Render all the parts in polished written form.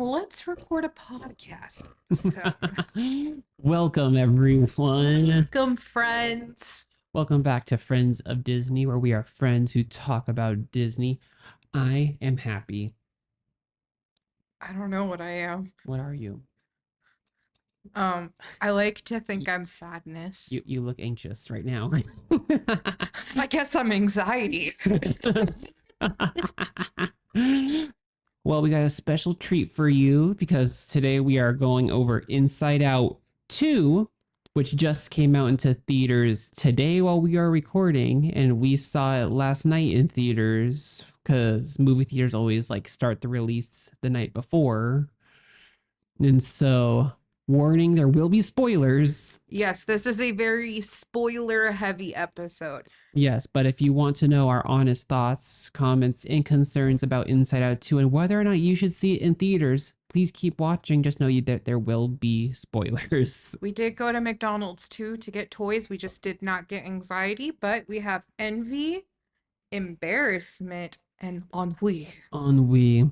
let's record a podcast. So, Welcome, everyone. welcome, friends. Welcome back to Friends of Disney, where we are friends who talk about Disney. I am happy. I don't know what I am. What are you? I like to think I'm sadness. You look anxious right now. I guess I'm anxiety. Well, we got a special treat for you because today we are going over Inside Out 2, which just came out into theaters today while we are recording, and we saw it last night in theaters because movie theaters always like start the release the night before. And so, warning, there will be spoilers. Yes, this is a very spoiler-heavy episode. Yes, but if you want to know our honest thoughts, comments, and concerns about Inside Out 2 and whether or not you should see it in theaters, please keep watching. Just know that there will be spoilers. We did go to McDonald's too to get toys. We just did not get anxiety, but we have envy, embarrassment, and ennui. Ennui.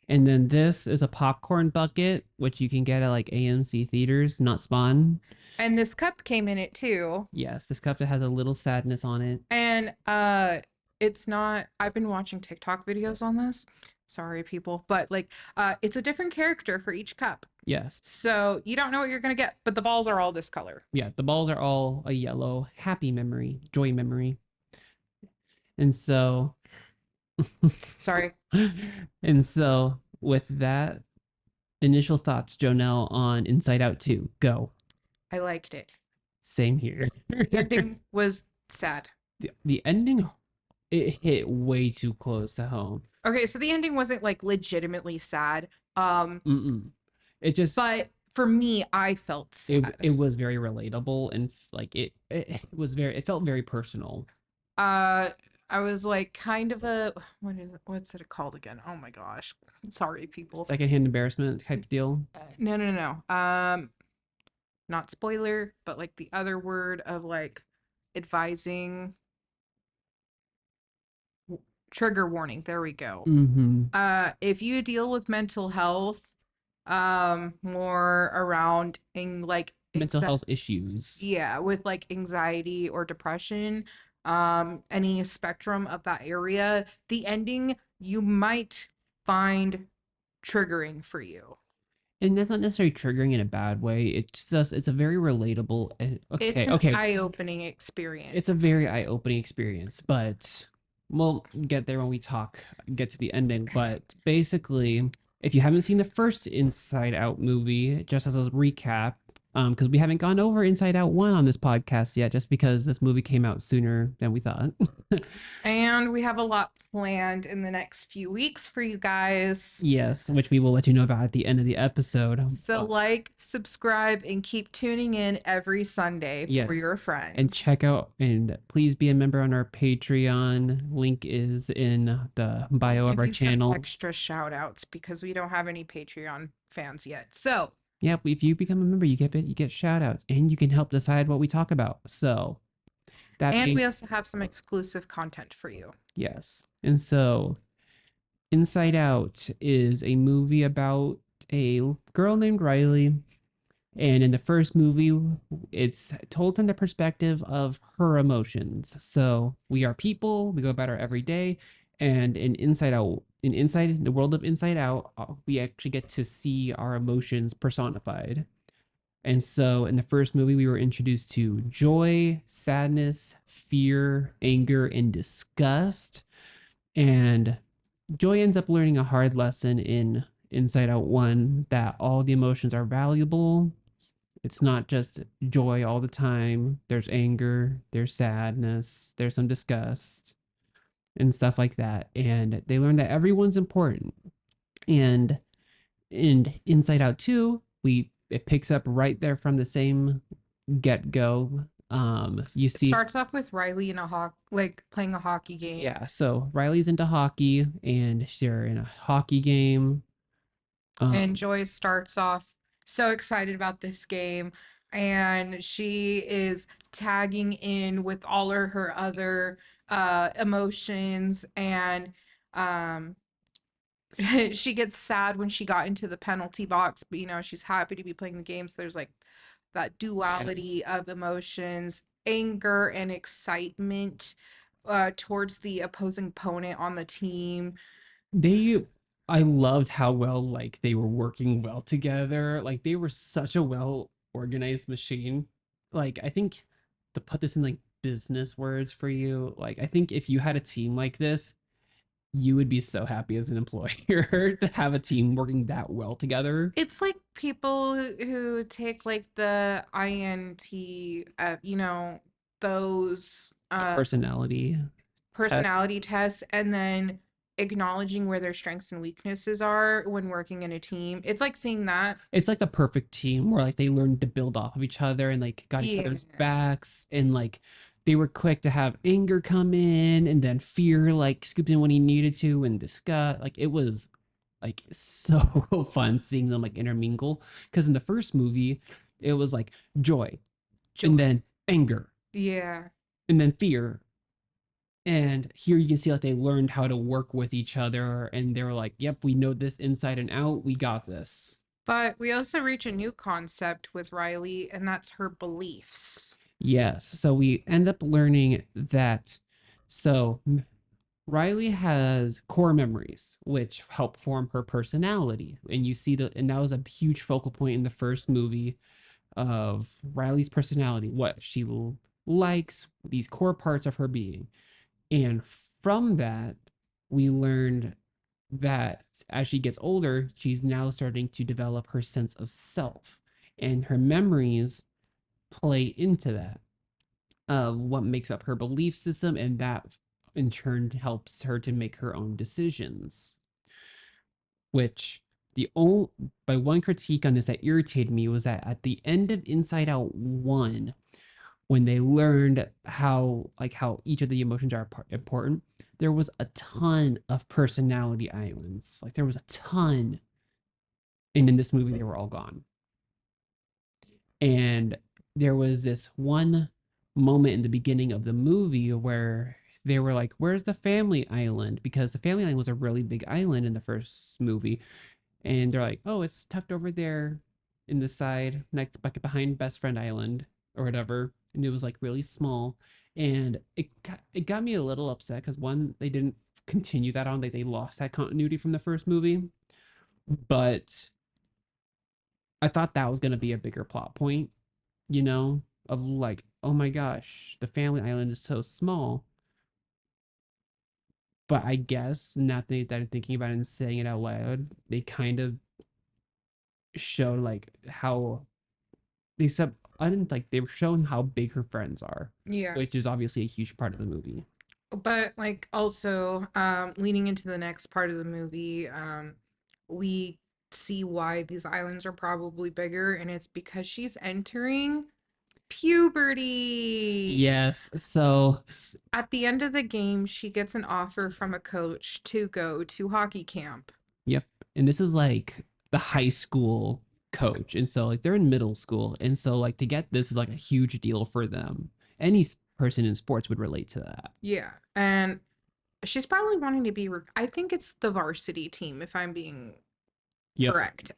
And then this is a popcorn bucket, which you can get at like AMC theaters, not Spawn. And this cup came in it too. Yes, this cup that has a little sadness on it. And it's not, I've been watching TikTok videos on this. Sorry, people, but like it's a different character for each cup. Yes. So you don't know what you're gonna get, but the balls are all this color. Yeah, the balls are all a yellow, happy memory, joy memory. And so Sorry. And so with that, initial thoughts, Jonelle, on Inside Out 2. Go. I liked it. Same here. The ending was sad. The ending, it hit way too close to home. Okay, so the ending wasn't like legitimately sad. It just, but for me, I felt sad. It was very relatable, and like it felt very personal. I was like kind of a what's it called again? Oh my gosh. Sorry, people. Secondhand embarrassment type deal. No. Not spoiler, but like the other word of like advising. Trigger warning. There we go. If you deal with mental health, more around in like mental health issues. Yeah, with like anxiety or depression, any spectrum of that area, the ending you might find triggering for you. And that's not necessarily triggering in a bad way. It's just, it's a very relatable. It's an eye-opening experience. It's a very eye-opening experience, but we'll get there when we get to the ending. But basically, if you haven't seen the first Inside Out movie, just as a recap, because we haven't gone over Inside Out 1 on this podcast yet, just because this movie came out sooner than we thought. And we have a lot planned in the next few weeks for you guys. Yes, which we will let you know about at the end of the episode. So like, subscribe, and keep tuning in every Sunday for your friends. And check out, and please be a member on our Patreon. Link is in the bio of our channel. Some extra shout outs because we don't have any Patreon fans yet. So yeah, if you become a member, you get shout outs, and you can help decide what we talk about. So we also have some exclusive content for you. Yes. And so Inside Out is a movie about a girl named Riley. And in the first movie, it's told from the perspective of her emotions. So we are people, we go about our everyday, and in the world of Inside Out, we actually get to see our emotions personified. And so in the first movie, we were introduced to joy, sadness, fear, anger, and disgust. And Joy ends up learning a hard lesson in Inside Out 1, that all the emotions are valuable. It's not just joy all the time. There's anger, there's sadness, there's some disgust and stuff like that. And they learn that everyone's important. And in Inside Out 2, it picks up right there from the same get-go. It starts off with Riley in playing a hockey game. Yeah, so Riley's into hockey, and they're in a hockey game. And Joy starts off so excited about this game, and she is tagging in with all of her other emotions, and She gets sad when she got into the penalty box, but she's happy to be playing the game. So there's like that Yeah. duality of emotions, anger and excitement towards the opposing opponent on the team. They I loved how well like they were working well together. Like they were such a well organized machine. Like I think to put this in like business words for you, like I think if you had a team like this, you would be so happy as an employer to have a team working that well together. It's like people who take like the INT, those The personality test. personality tests, and then acknowledging where their strengths and weaknesses are when working in a team. It's like seeing that. It's like the perfect team where like they learned to build off of each other and like got each Yeah. other's backs and like they were quick to have anger come in and then fear like scooped in when he needed to and disgust. Like it was like so fun seeing them like intermingle because in the first movie it was like joy and then anger Yeah. and then fear. And here you can see like they learned how to work with each other and they were like, yep, we know this inside and out. We got this. But we also reach a new concept with Riley, and that's her beliefs. Yes. So we end up learning that Riley has core memories, which help form her personality. And you see and that was a huge focal point in the first movie of Riley's personality, what she likes, these core parts of her being. And from that, we learned that as she gets older, she's now starting to develop her sense of self. And her memories play into that of what makes up her belief system. And that in turn helps her to make her own decisions. Which the only by one critique on this that irritated me was that at the end of Inside Out 1, when they learned how each of the emotions are important, there was a ton of personality islands. Like there was a ton. And in this movie, they were all gone. And there was this one moment in the beginning of the movie where they were like, where's the family island? Because the family island was a really big island in the first movie. And they're like, oh, it's tucked over there in the side, next bucket behind Best Friend Island or whatever. And it was like really small. And it got me a little upset because one, they didn't continue that on. Like they lost that continuity from the first movie. But I thought that was gonna be a bigger plot point, of like, oh my gosh, the family island is so small. But I guess now that I'm thinking about it and saying it out loud, they kind of showed like how they said I didn't like they were showing how big her friends are. Yeah. Which is obviously a huge part of the movie. But like also leaning into the next part of the movie, we see why these islands are probably bigger, and it's because she's entering puberty. Yes. So At the end of the game, she gets an offer from a coach to go to hockey camp. yep. And this is like the high school coach. And so like they're in middle school. And so like to get this is like a huge deal for them. Any person in sports would relate to that. Yeah. And she's probably wanting to be I think it's the varsity team, if I'm being correct.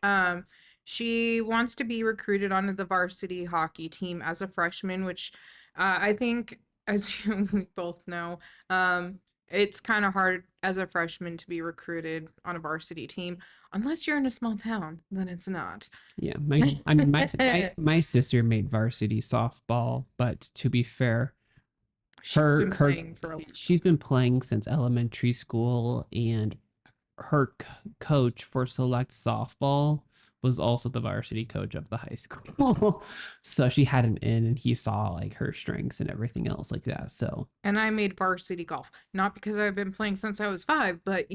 She wants to be recruited onto the varsity hockey team as a freshman, which I think, as we both know, it's kind of hard as a freshman to be recruited on a varsity team unless you're in a small town. Then it's not. Yeah, my sister made varsity softball, but to be fair, she's been playing since elementary school, and her coach for select softball was also the varsity coach of the high school. So she had an in and he saw like her strengths and everything else like that. So and I made varsity golf, not because I've been playing since I was 5, but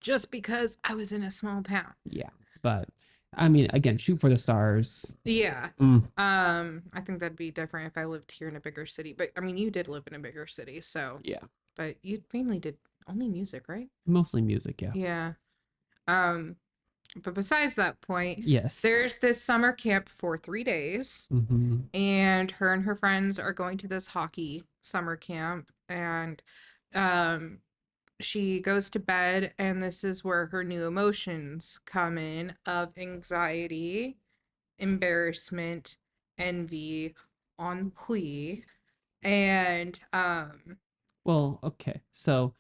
just because I was in a small town. Yeah, but I mean, again, shoot for the stars. Yeah. I think that'd be different if I lived here in a bigger city. But I mean, you did live in a bigger city, so yeah. But you mainly did only music, right? Mostly music, yeah. Yeah. But besides that point, yes, there's this summer camp for 3 days, and her friends are going to this hockey summer camp, and she goes to bed, and this is where her new emotions come in of anxiety, embarrassment, envy, ennui, and Well, okay. So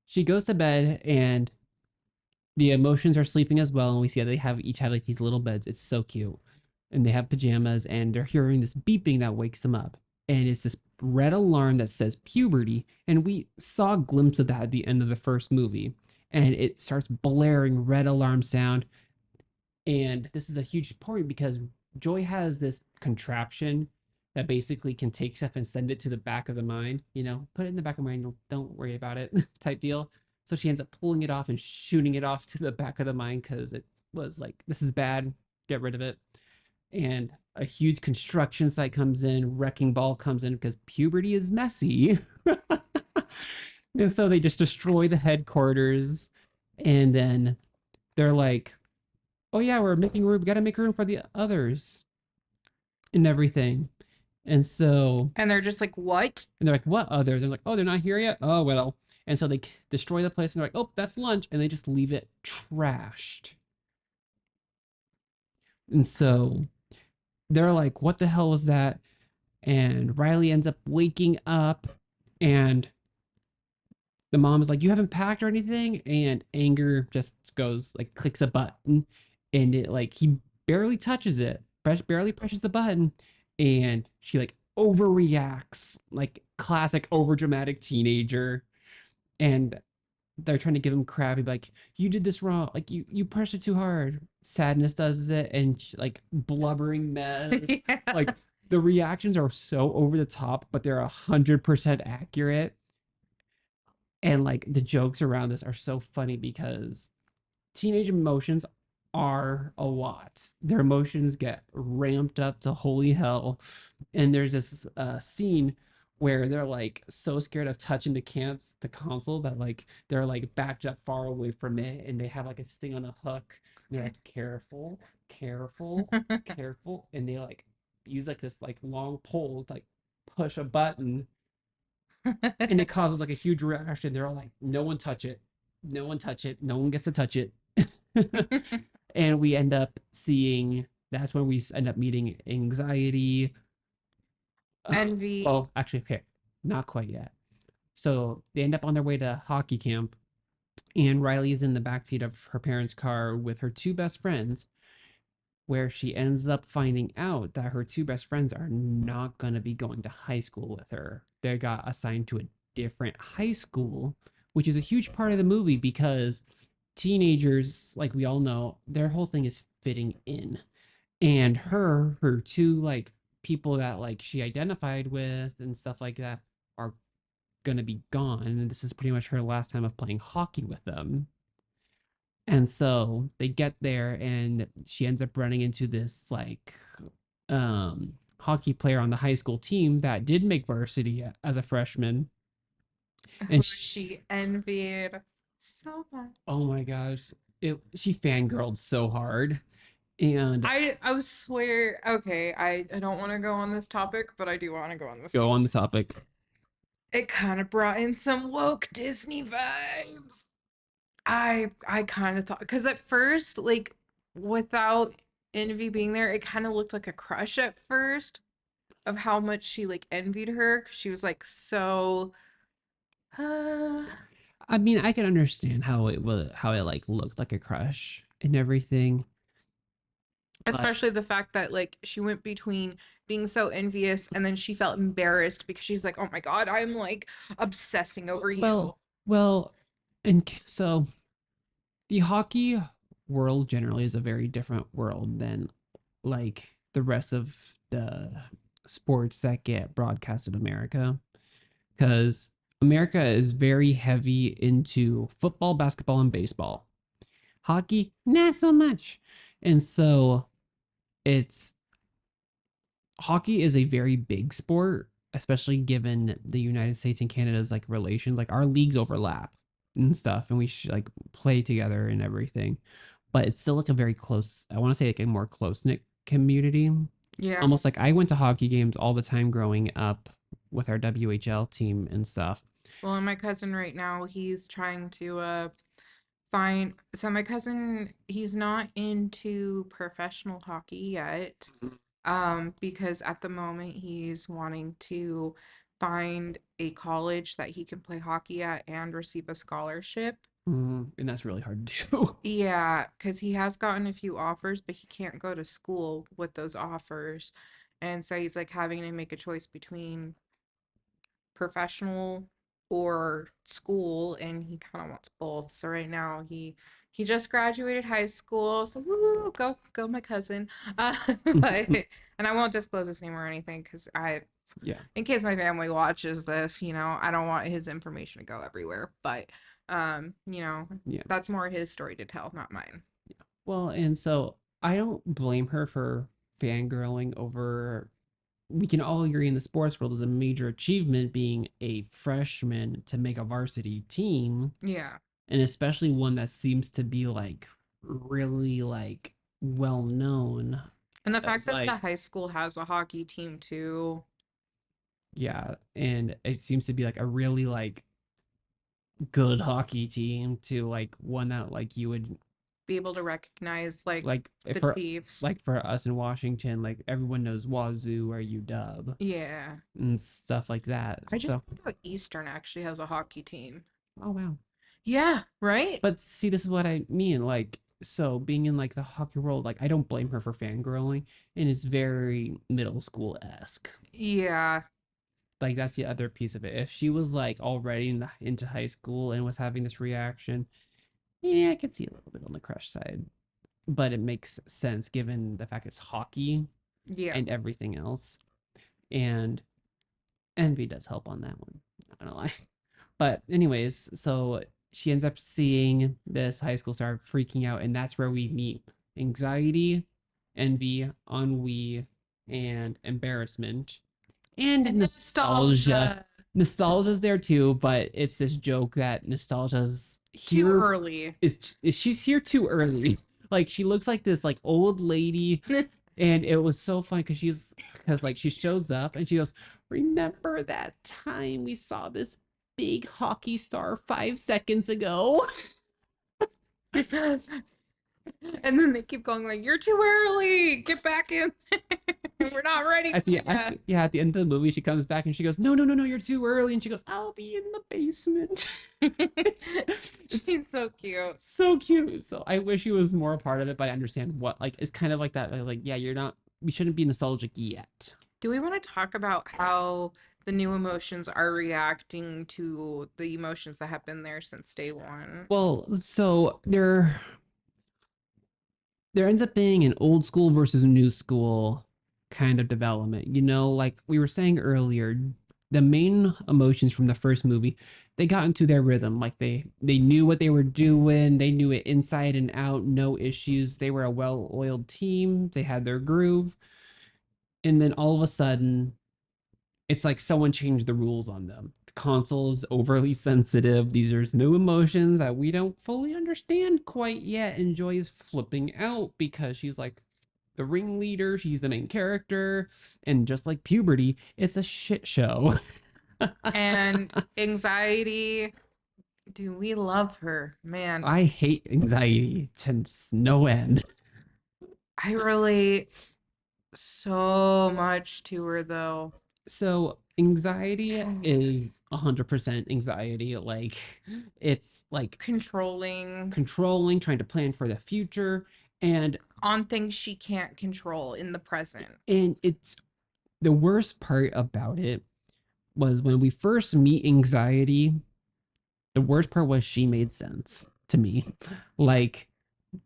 she goes to bed and the emotions are sleeping as well, and we see that they have each have like these little beds. It's so cute. And they have pajamas and they're hearing this beeping that wakes them up. And it's this red alarm that says puberty. And we saw a glimpse of that at the end of the first movie. And it starts blaring red alarm sound. And this is a huge point because Joy has this contraption that basically can take stuff and send it to the back of the mind, put it in the back of the mind, don't worry about it type deal. So she ends up pulling it off and shooting it off to the back of the mind because it was like, this is bad, get rid of it. And a huge construction site comes in, wrecking ball comes in because puberty is messy. And so they just destroy the headquarters. And then they're like, oh yeah, we're making room. We got to make room for the others and everything. And so, and they're just like, what? And they're like, what others? And they're like, oh, they're not here yet. Oh, well. And so they destroy the place and they're like, oh, that's lunch. And they just leave it trashed. And so they're like, what the hell was that? And Riley ends up waking up and the mom is like, you haven't packed or anything? And Anger just goes, like, clicks a button and it, like, he barely touches it, barely pushes the button. And she, like, overreacts, like, classic overdramatic teenager. And they're trying to give him crap. He'd be like, you did this wrong. Like, you pushed it too hard. Sadness does it. And, like, blubbering mess. Yeah. Like, the reactions are so over the top, but they're 100% accurate. And like the jokes around this are so funny because teenage emotions are a lot. Their emotions get ramped up to holy hell. And there's this scene where they're like so scared of touching the console that like they're like backed up far away from it, and they have like a thing on a hook. And they're like, careful, careful, careful, and they like use like this like long pole to like push a button, and it causes like a huge reaction. They're all like, no one touch it, no one touch it, no one gets to touch it. And we end up seeing, that's when we end up meeting anxiety, envy. well, actually, okay, not quite yet. So they end up on their way to hockey camp, and Riley is in the backseat of her parents' car with her two best friends, where she ends up finding out that her two best friends are not going to be going to high school with her. They got assigned to a different high school, which is a huge part of the movie because teenagers, like we all know, their whole thing is fitting in. And her two like people that like she identified with and stuff like that are going to be gone. And this is pretty much her last time of playing hockey with them. And so they get there and she ends up running into this like hockey player on the high school team that did make varsity as a freshman. And she envied so much. Oh my gosh. She fangirled so hard. And I swear, okay, I don't want to go on this topic, but I do want to go on this. Go on the topic. It kind of brought in some woke Disney vibes. I kind of thought, because at first, like, without Envy being there, it kind of looked like a crush at first of how much she like envied her, because she was like so I mean, I can understand how it like looked like a crush and everything. especially the fact that like she went between being so envious and then she felt embarrassed because she's like, oh my god, I'm like obsessing over you. Well, and so the hockey world generally is a very different world than like the rest of the sports that get broadcast in America, because America is very heavy into football, basketball, and baseball. Hockey, not so much. And so hockey is a very big sport, especially given the United States and Canada's like relation. Like our leagues overlap and stuff, and we should like play together and everything. But it's still like a very close, I want to say like a more close knit community. Yeah. Almost like I went to hockey games all the time growing up with our WHL team and stuff. Well, and my cousin right now, he's trying to find. So my cousin, he's not into professional hockey yet, because at the moment he's wanting to find a college that he can play hockey at and receive a scholarship. And that's really hard to do. Yeah, because he has gotten a few offers, but he can't go to school with those offers. And so he's like having to make a choice between professional or school, and he kind of wants both. So right now he just graduated high school, so woo, go my cousin. But and I won't disclose his name or anything because Yeah. in case my family watches this, I don't want his information to go everywhere. But yeah, that's more his story to tell, not mine. Yeah. Well, and so I don't blame her for fangirling over. We can all agree in the sports world is a major achievement being a freshman to make a varsity team. Yeah. And especially one that seems to be like really like well known. And the fact that the high school has a hockey team too. Yeah, and it seems to be like a really like good hockey team to like one that like you would be able to recognize like the for Chiefs. Like for us in Washington, like everyone knows Wazoo or UW. Yeah. And stuff like that. I just found out Eastern actually has a hockey team. Oh wow. Yeah, right? But see, this is what I mean. Like, so being in like the hockey world, like I don't blame her for fangirling, and it's very middle school-esque. Yeah. Like that's the other piece of it. If she was like already into high school and was having this reaction, yeah, I could see a little bit on the crush side. But it makes sense given the fact it's hockey and everything else. And envy does help on that one. Not gonna lie. But anyways, so she ends up seeing this high school star freaking out, and that's where we meet anxiety, envy, ennui, and embarrassment, and nostalgia. Nostalgia's there too, but it's this joke that nostalgia's too early. She's here too early. Like she looks like this like old lady. And it was so fun because she shows up and she goes, "Remember that time we saw this big hockey star 5 seconds ago?" And then they keep going like, "You're too early. Get back in. We're not ready." At the end of the movie, she comes back and she goes, "No, you're too early." And she goes, "I'll be in the basement." She's so cute. So cute. So I wish she was more a part of it, but I understand what like it's kind of like that. Like, yeah, we shouldn't be nostalgic yet. Do we want to talk about how the new emotions are reacting to the emotions that have been there since day one? Well, so there ends up being an old school versus new school kind of development. Like we were saying earlier, the main emotions from the first movie, they got into their rhythm. Like they knew what they were doing. They knew it inside and out, no issues. They were a well-oiled team. They had their groove. And then all of a sudden, it's like someone changed the rules on them. The console is overly sensitive. These are new emotions that we don't fully understand quite yet. And Joy is flipping out because she's like the ringleader. She's the main character. And just like puberty, it's a shit show. And anxiety, do we love her? Man. I hate anxiety to no end. I relate so much to her though. So anxiety is 100% anxiety. Like it's like controlling, trying to plan for the future and on things she can't control in the present. And it's the worst part about it was when we first meet anxiety, the worst part was she made sense to me. Like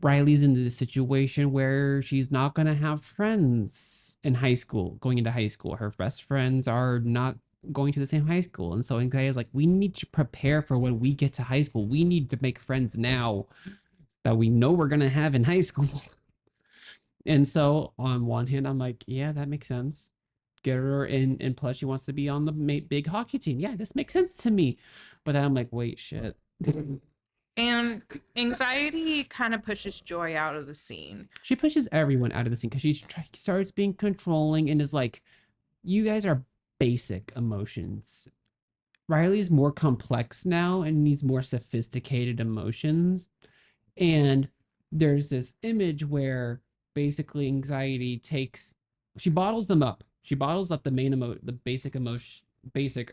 Riley's in the situation where she's not going to have friends in high school, going into high school. Her best friends are not going to the same high school. And so anxiety is like, we need to prepare for when we get to high school. We need to make friends now that we know we're going to have in high school. And so on one hand, I'm like, yeah, that makes sense. Get her in, and plus she wants to be on the big hockey team. Yeah, this makes sense to me. But then I'm like, wait, shit. And anxiety kind of pushes Joy out of the scene. She pushes everyone out of the scene because she starts being controlling and is like, you guys are basic emotions. Riley's more complex now and needs more sophisticated emotions. And there's this image where basically anxiety she bottles them up. She bottles up the basic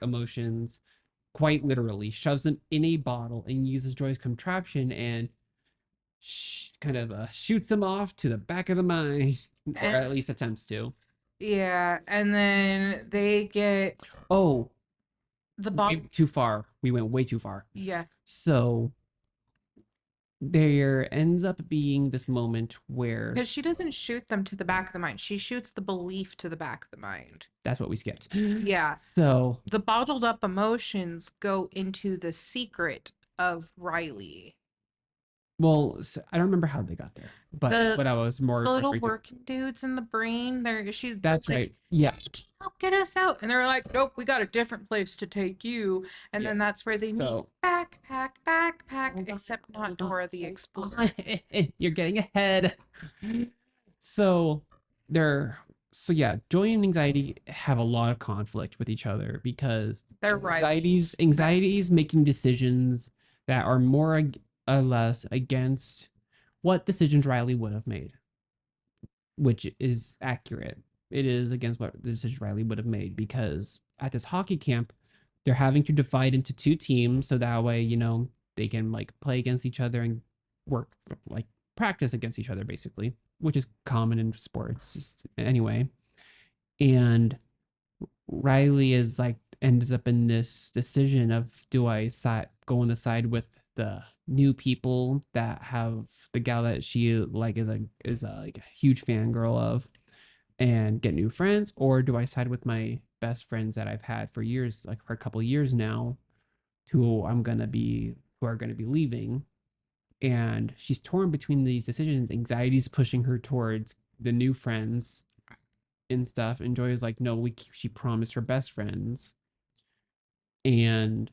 emotions quite literally, shoves them in a bottle and uses Joy's contraption and kind of shoots them off to the back of the mind, or at least attempts to. Yeah, and then they get the bottle too far. We went way too far. Yeah. So there ends up being this moment where, because she doesn't shoot them to the back of the mind, she shoots the belief to the back of the mind. That's what we skipped. Yeah. So the bottled up emotions go into the secret of Riley. Well, I don't remember how they got there, but what I was more the little working dudes in the brain. That's like, right. Yeah. Help get us out, and they're like, nope, we got a different place to take you, and then that's where they meet. Backpack, except not Dora the Explorer. You're getting ahead. So yeah, Joy and anxiety have a lot of conflict with each other because they're anxieties making decisions that are more less against what decisions Riley would have made, which is accurate. It is against what the decision Riley would have made, because at this hockey camp, they're having to divide into two teams so that way, they can like play against each other and work, like practice against each other, basically, which is common in sports anyway. And Riley ends up in this decision of, do I go on the side with the new people that have the gal that she is a huge fangirl of and get new friends, or do I side with my best friends that I've had for years, like for a couple of years now, who are going to be leaving? And she's torn between these decisions. Anxiety's pushing her towards the new friends and stuff, and Joy is like, no, she promised her best friends. And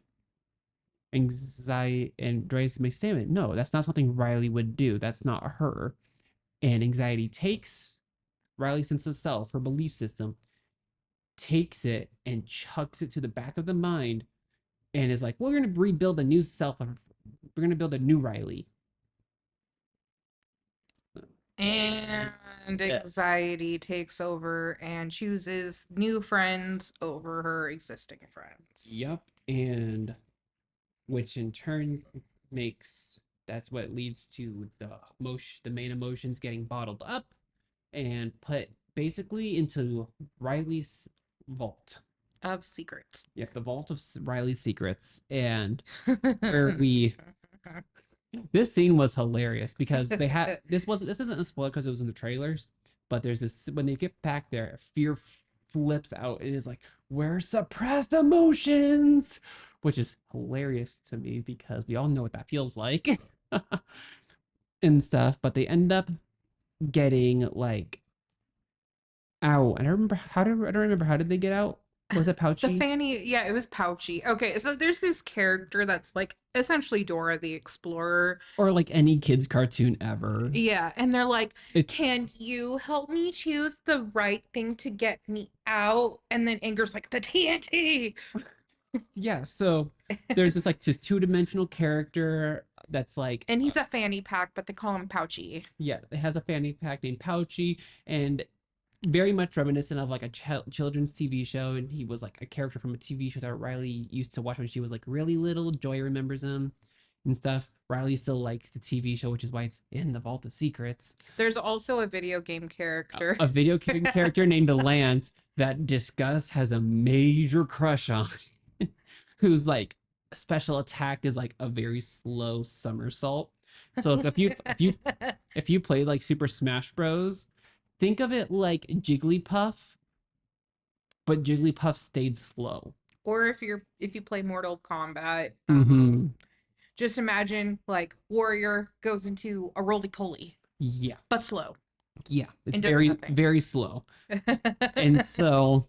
anxiety and Joy makes a statement, no, that's not something Riley would do, that's not her. And anxiety takes Riley's sense of self, her belief system, takes it and chucks it to the back of the mind, and is like, we're going to rebuild a new self, we're going to build a new Riley. And anxiety takes over and chooses new friends over her existing friends. Yep. And which in turn that's what leads to the main emotions getting bottled up and put basically into Riley's vault of secrets. Yep, the vault of Riley's secrets. And where this scene was hilarious because they had this isn't a spoiler because it was in the trailers, but there's this, when they get back there, fear flips out. It is like, where suppressed emotions, which is hilarious to me because we all know what that feels like and stuff. But they end up getting like out. And I don't remember how did they get out? Was it Pouchy? The Fanny, yeah, it was Pouchy. Okay, so there's this character that's like essentially Dora the Explorer. Or like any kid's cartoon ever. Yeah, and they're like, can you help me choose the right thing to get me out? And then Anger's like, the TNT! Yeah, so there's this two-dimensional character that's like... And he's a fanny pack, but they call him Pouchy. Yeah, it has a fanny pack named Pouchy, and very much reminiscent of like a children's TV show, and he was like a character from a TV show that Riley used to watch when she was like really little. Joy remembers him and stuff. Riley still likes the TV show, which is why it's in the Vault of Secrets. There's also a video game character. A video game character named Lance that Disgust has a major crush on, whose like special attack is like a very slow somersault. So if you play like Super Smash Bros., think of it like Jigglypuff, but Jigglypuff stayed slow. Or if you play Mortal Kombat, just imagine like Warrior goes into a roly-poly. Yeah. But slow. Yeah. It's very, very slow. And so...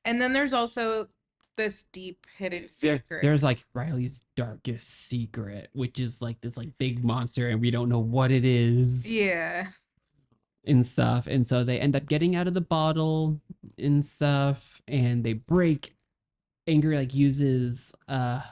And then there's also this deep hidden secret. There's like Riley's darkest secret, which is like this like big monster and we don't know what it is. Yeah. and stuff. And so they end up getting out of the bottle and stuff, and they break. Angry like uses a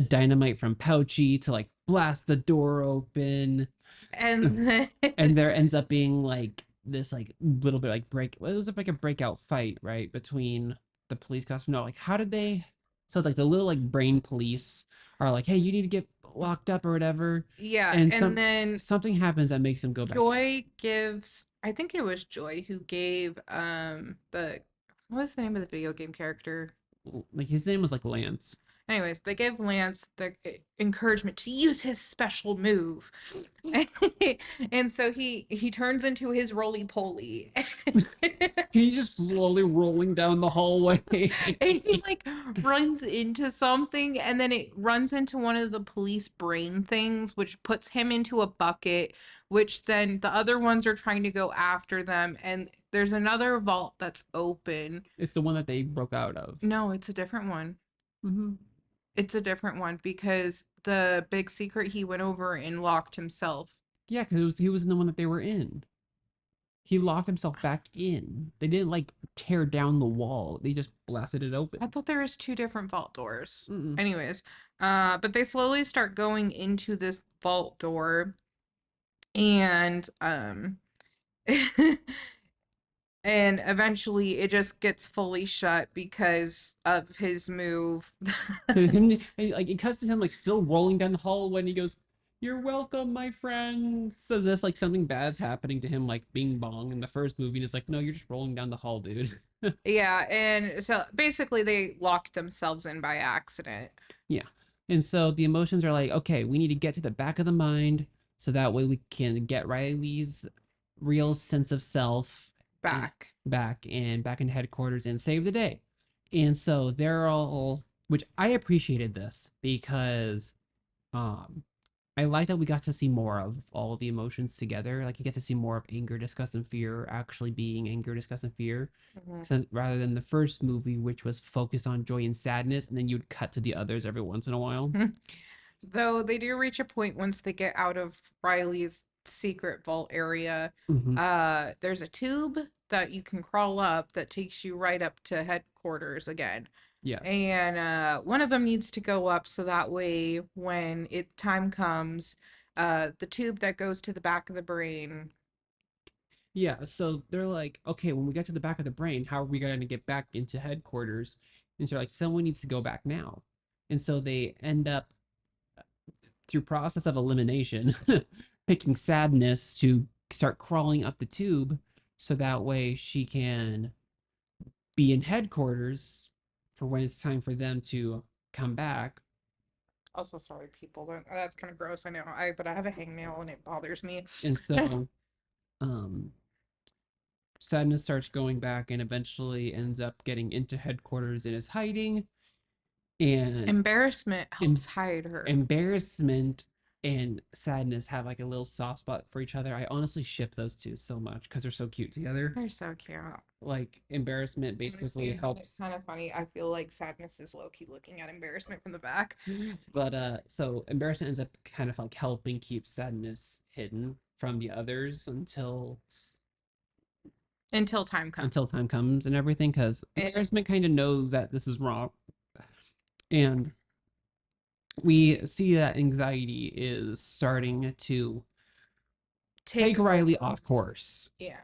dynamite from Pouchy to like blast the door open. And then And there ends up being like this like little bit like break. Well, it was like a breakout fight, right, between the police costume. No, like how did they? So like the little like brain police are like, hey, you need to get locked up or whatever. yeah, And and then something happens that makes them go back. Joy gives, I think it was Joy who gave the what was the name of the video game character? Like his name was like Lance. Anyways, they gave Lance the encouragement to use his special move. And so he turns into his roly poly. He's just slowly rolling down the hallway. And he like runs into something, and then it runs into one of the police brain things, which puts him into a bucket, which then the other ones are trying to go after them. And there's another vault that's open. It's the one that they broke out of. No, it's a different one. Mm-hmm. It's a different one because the big secret he went over and locked himself. Yeah, because he was in the one that they were in. He locked himself back in. They didn't like tear down the wall. They just blasted it open. I thought there was two different vault doors. Mm-mm. Anyways, but they slowly start going into this vault door, and and eventually it just gets fully shut because of his move. Like it cuts to him like still rolling down the hall when he goes, "You're welcome, my friend." So this like something bad's happening to him, like Bing Bong in the first movie, and it's like, no, you're just rolling down the hall, dude. Yeah, and so basically they locked themselves in by accident. Yeah. And so the emotions are like, okay, we need to get to the back of the mind so that way we can get Riley's real sense of self Back and back in headquarters and save the day. And so they're all, which I appreciated this because I like that we got to see more of all the emotions together. Like you get to see more of anger, disgust, and fear actually being anger, disgust, and fear. Mm-hmm. So rather than the first movie, which was focused on joy and sadness, and then you'd cut to the others every once in a while. Though they do reach a point once they get out of Riley's secret vault area. Mm-hmm. There's a tube that you can crawl up that takes you right up to headquarters again. Yes. And one of them needs to go up so that way when time comes, the tube that goes to the back of the brain. Yeah, so they're like, okay, when we get to the back of the brain, how are we going to get back into headquarters? And so like, someone needs to go back now. And so they end up through process of elimination, picking Sadness to start crawling up the tube so that way she can be in headquarters for when it's time for them to come back. Also, sorry, people. That's kind of gross. I know. But I have a hangnail and it bothers me. And so, Sadness starts going back and eventually ends up getting into headquarters and is hiding. And Embarrassment helps hide her. Embarrassment and Sadness have like a little soft spot for each other. I honestly ship those two so much because they're so cute together. They're so cute. Like Embarrassment basically helps. It's kind of funny. I feel like Sadness is low-key looking at Embarrassment from the back. But so Embarrassment ends up kind of like helping keep Sadness hidden from the others until time comes. Until time comes and everything, because Embarrassment kind of knows that this is wrong. And we see that anxiety is starting to take Riley off course. Yeah.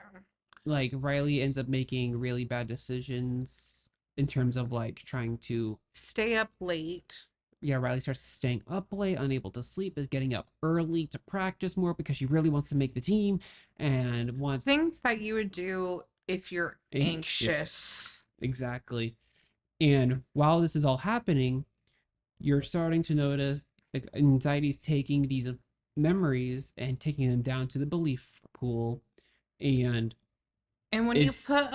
Like Riley ends up making really bad decisions in terms of like trying to stay up late. Yeah, Riley starts staying up late, unable to sleep, is getting up early to practice more because she really wants to make the team and wants things that you would do if you're anxious. Exactly. And while this is all happening, you're starting to notice like, anxiety's taking these memories and taking them down to the belief pool. And when you put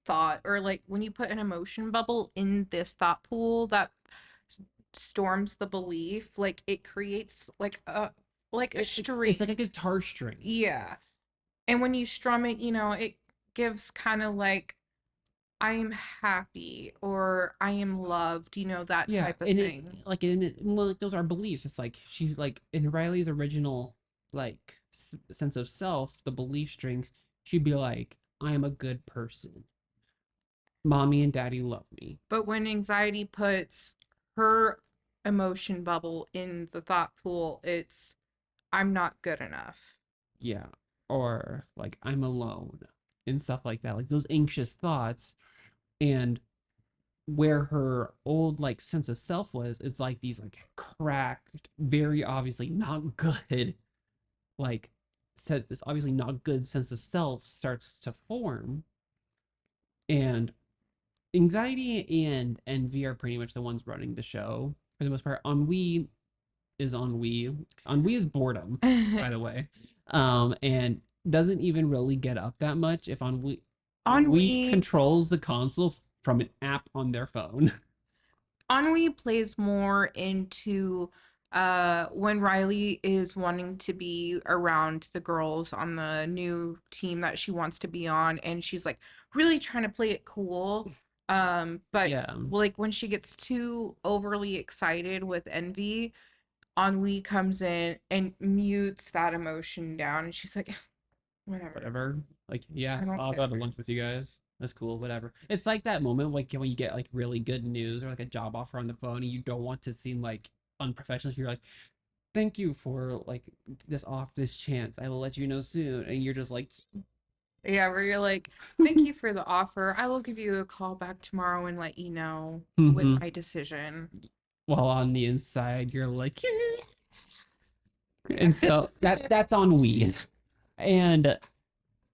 thought, or like when you put an emotion bubble in this thought pool that storms the belief, like it creates like a string. It's like a guitar string. Yeah. And when you strum it, it gives kind of like, I am happy or I am loved, that type of thing. Like those are beliefs. It's like she's like in Riley's original like sense of self, the belief strings, she'd be like, I am a good person. Mommy and daddy love me. But when anxiety puts her emotion bubble in the thought pool, it's I'm not good enough. Yeah. Or like I'm alone and stuff like that. Like those anxious thoughts. And where her old like sense of self was, is like these like cracked, very obviously not good, like said this obviously not good sense of self starts to form. And anxiety and envy are pretty much the ones running the show for the most part. Ennui is ennui. Ennui is boredom, by the way. And doesn't even really get up that much if ennui Ennui controls the console from an app on their phone. Ennui plays more into when Riley is wanting to be around the girls on the new team that she wants to be on, and she's like really trying to play it cool. But Yeah. like when she gets too overly excited with envy, Ennui comes in and mutes that emotion down, and she's like, whatever. Like, yeah, I don't I'll go to care. lunch with you guys. That's cool, whatever. It's like that moment like when you get like really good news or like a job offer on the phone and you don't want to seem like unprofessional. You're like, thank you for like this chance. I will let you know soon. And you're just like, Yeah, where you're like, thank you for the offer. I will give you a call back tomorrow and let you know with mhm. my decision. While on the inside, you're like, and so that's ennui. And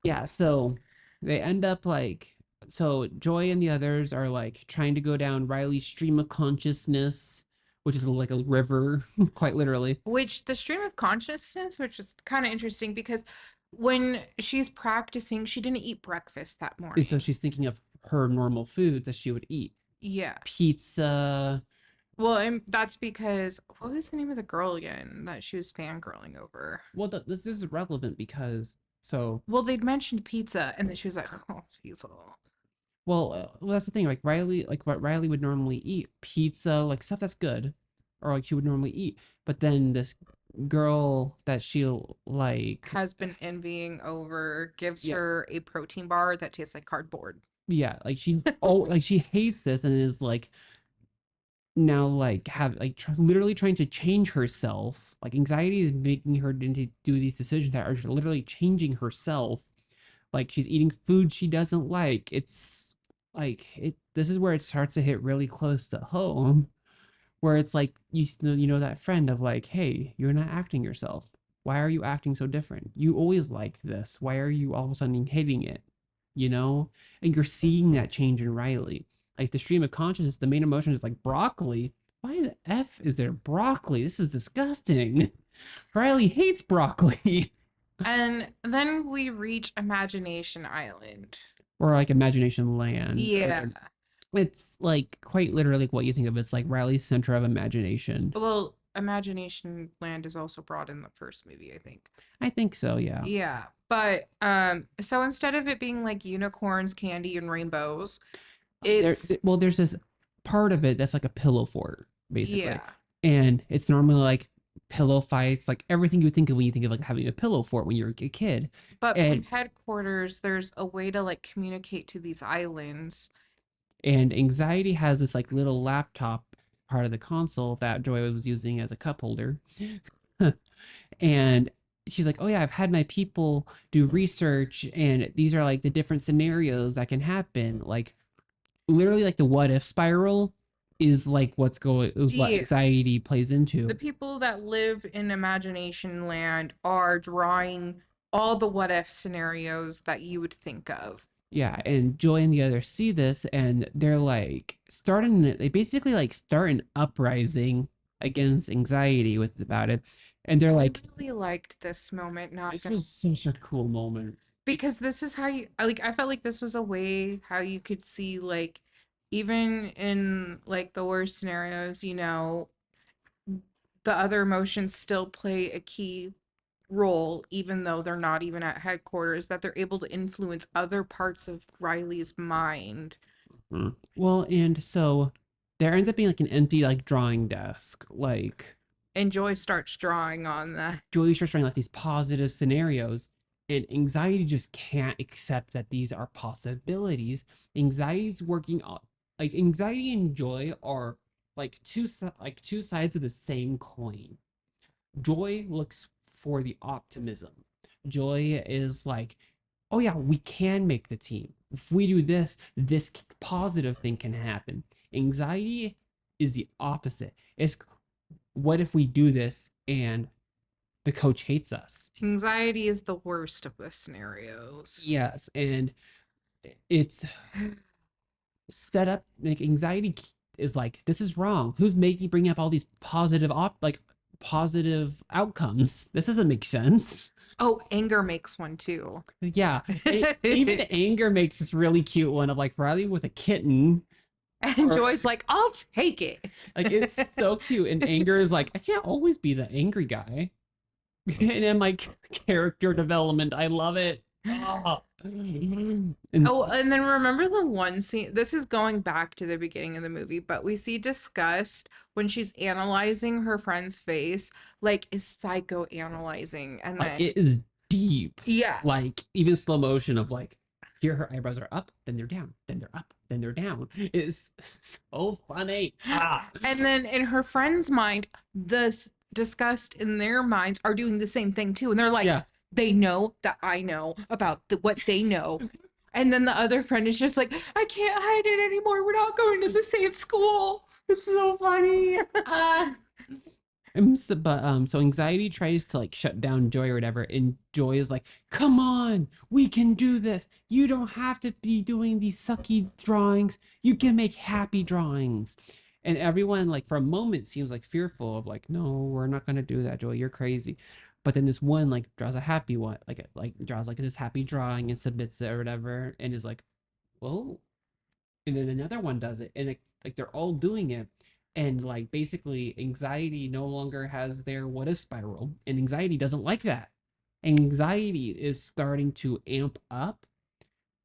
yeah, so they end up like, so Joy and the others are like trying to go down Riley's stream of consciousness, which is like a river, quite literally. Which the stream of consciousness, which is kind of interesting because when she's practicing, she didn't eat breakfast that And so morning. she's thinking of her normal foods that she would eat. Yeah. Pizza. Well, and that's because what was the name of the girl again that she was fangirling over? Well, this is relevant because so Well, they'd mentioned pizza, and then she was like, "Oh, pizza." well, that's the thing. Like Riley, like what Riley would normally eat, pizza, like stuff that's good, or like she would normally eat. But then this girl that she'll like, Has been envying over, gives yeah, her a protein bar that tastes like cardboard. yeah, like she like she hates this and is like now like have like literally trying to change herself. Like anxiety is making her into do these decisions that are literally changing herself. Like she's eating food she doesn't like. It's like it. This is where it starts to hit really close to home, where it's like you know that friend of like, hey, you're not acting yourself. Why are you acting so different? You always liked this. Why are you all of a sudden hating it? You know, and you're seeing that change in Riley. Like the stream of consciousness, the main emotion is like broccoli. Why the f is there broccoli? This is disgusting. Riley hates broccoli. And then we reach Imagination Island. Or like imagination land. Yeah. It's like quite literally what you think of. It's like Riley's center of imagination. Well, Imagination Land is also brought in the first movie, I think. I think so, yeah. Yeah. But so instead of it being like unicorns, candy, and rainbows, it's There's this part of it that's like a pillow fort, basically. yeah. And it's normally like pillow fights, like everything you think of when you think of like having a pillow fort when you're a kid. But And from headquarters, there's a way to like communicate to these islands. and anxiety has this like little laptop part of the console that Joy was using as a cup holder. And she's like, oh yeah, I've had my people do research and these are like the different scenarios that can happen. Like literally like the what if spiral is like what Yeah. anxiety plays into. The people that live in Imagination Land are drawing all the what if scenarios that you would think of. Yeah, and Joy and the others see this and they're like they basically like start an uprising against anxiety with about it. And they're like, I really liked this moment, not this gonna, was such a cool moment. because this is how you like I felt like this was a way how you could see like even in like the worst scenarios, the other emotions still play a key role even though they're not even at headquarters, that they're able to influence other parts of Riley's mind. Well, and so there ends up being like an empty like drawing desk. Like And Joy starts drawing on that. Joy starts drawing like these positive scenarios. And anxiety just can't accept that these are possibilities. Anxiety's working on, like, anxiety and joy are like two sides of the same coin. Joy looks for the optimism. Joy is like, oh yeah, we can make the team. If we do this, this positive thing can happen. Anxiety is the opposite. It's, what if we do this and the coach hates us? Anxiety is the worst of the scenarios. Yes, and it's set up like anxiety is like, this is wrong. Who's bringing up all these positive outcomes? This doesn't make sense. Oh, anger makes one too. Yeah, even anger makes this really cute one of like Riley with a kitten. And Joy's like, I'll take it. Like, it's so cute. And anger is like, I can't always be the angry guy. And then like character development, I love it. Oh. And then remember the one scene, this is going back to the beginning of the movie, but we see Disgust when she's analyzing her friend's face, like, is psychoanalyzing, and then it is deep. Yeah. Like, even slow motion of like, here her eyebrows are up, then they're down, then they're up, then they're down. It's so funny. And then in her friend's mind, this Disgust in their minds are doing the same thing too, and they're like, yeah, they know that I know about what they know. And then the other friend is just like, I can't hide it anymore. We're not going to the same school. It's so funny. So anxiety tries to like shut down Joy or whatever, and Joy is like, come on, we can do this. You don't have to be doing these sucky drawings. You can make happy drawings. And everyone, like, for a moment seems like fearful of like, no, we're not gonna do that, Joy. You're crazy. But then this one like draws a happy one, like draws like this happy drawing and submits it or whatever, and is like, whoa. And then another one does it, and like they're all doing it, and like basically anxiety no longer has their what if spiral, and anxiety doesn't like that. Anxiety is starting to amp up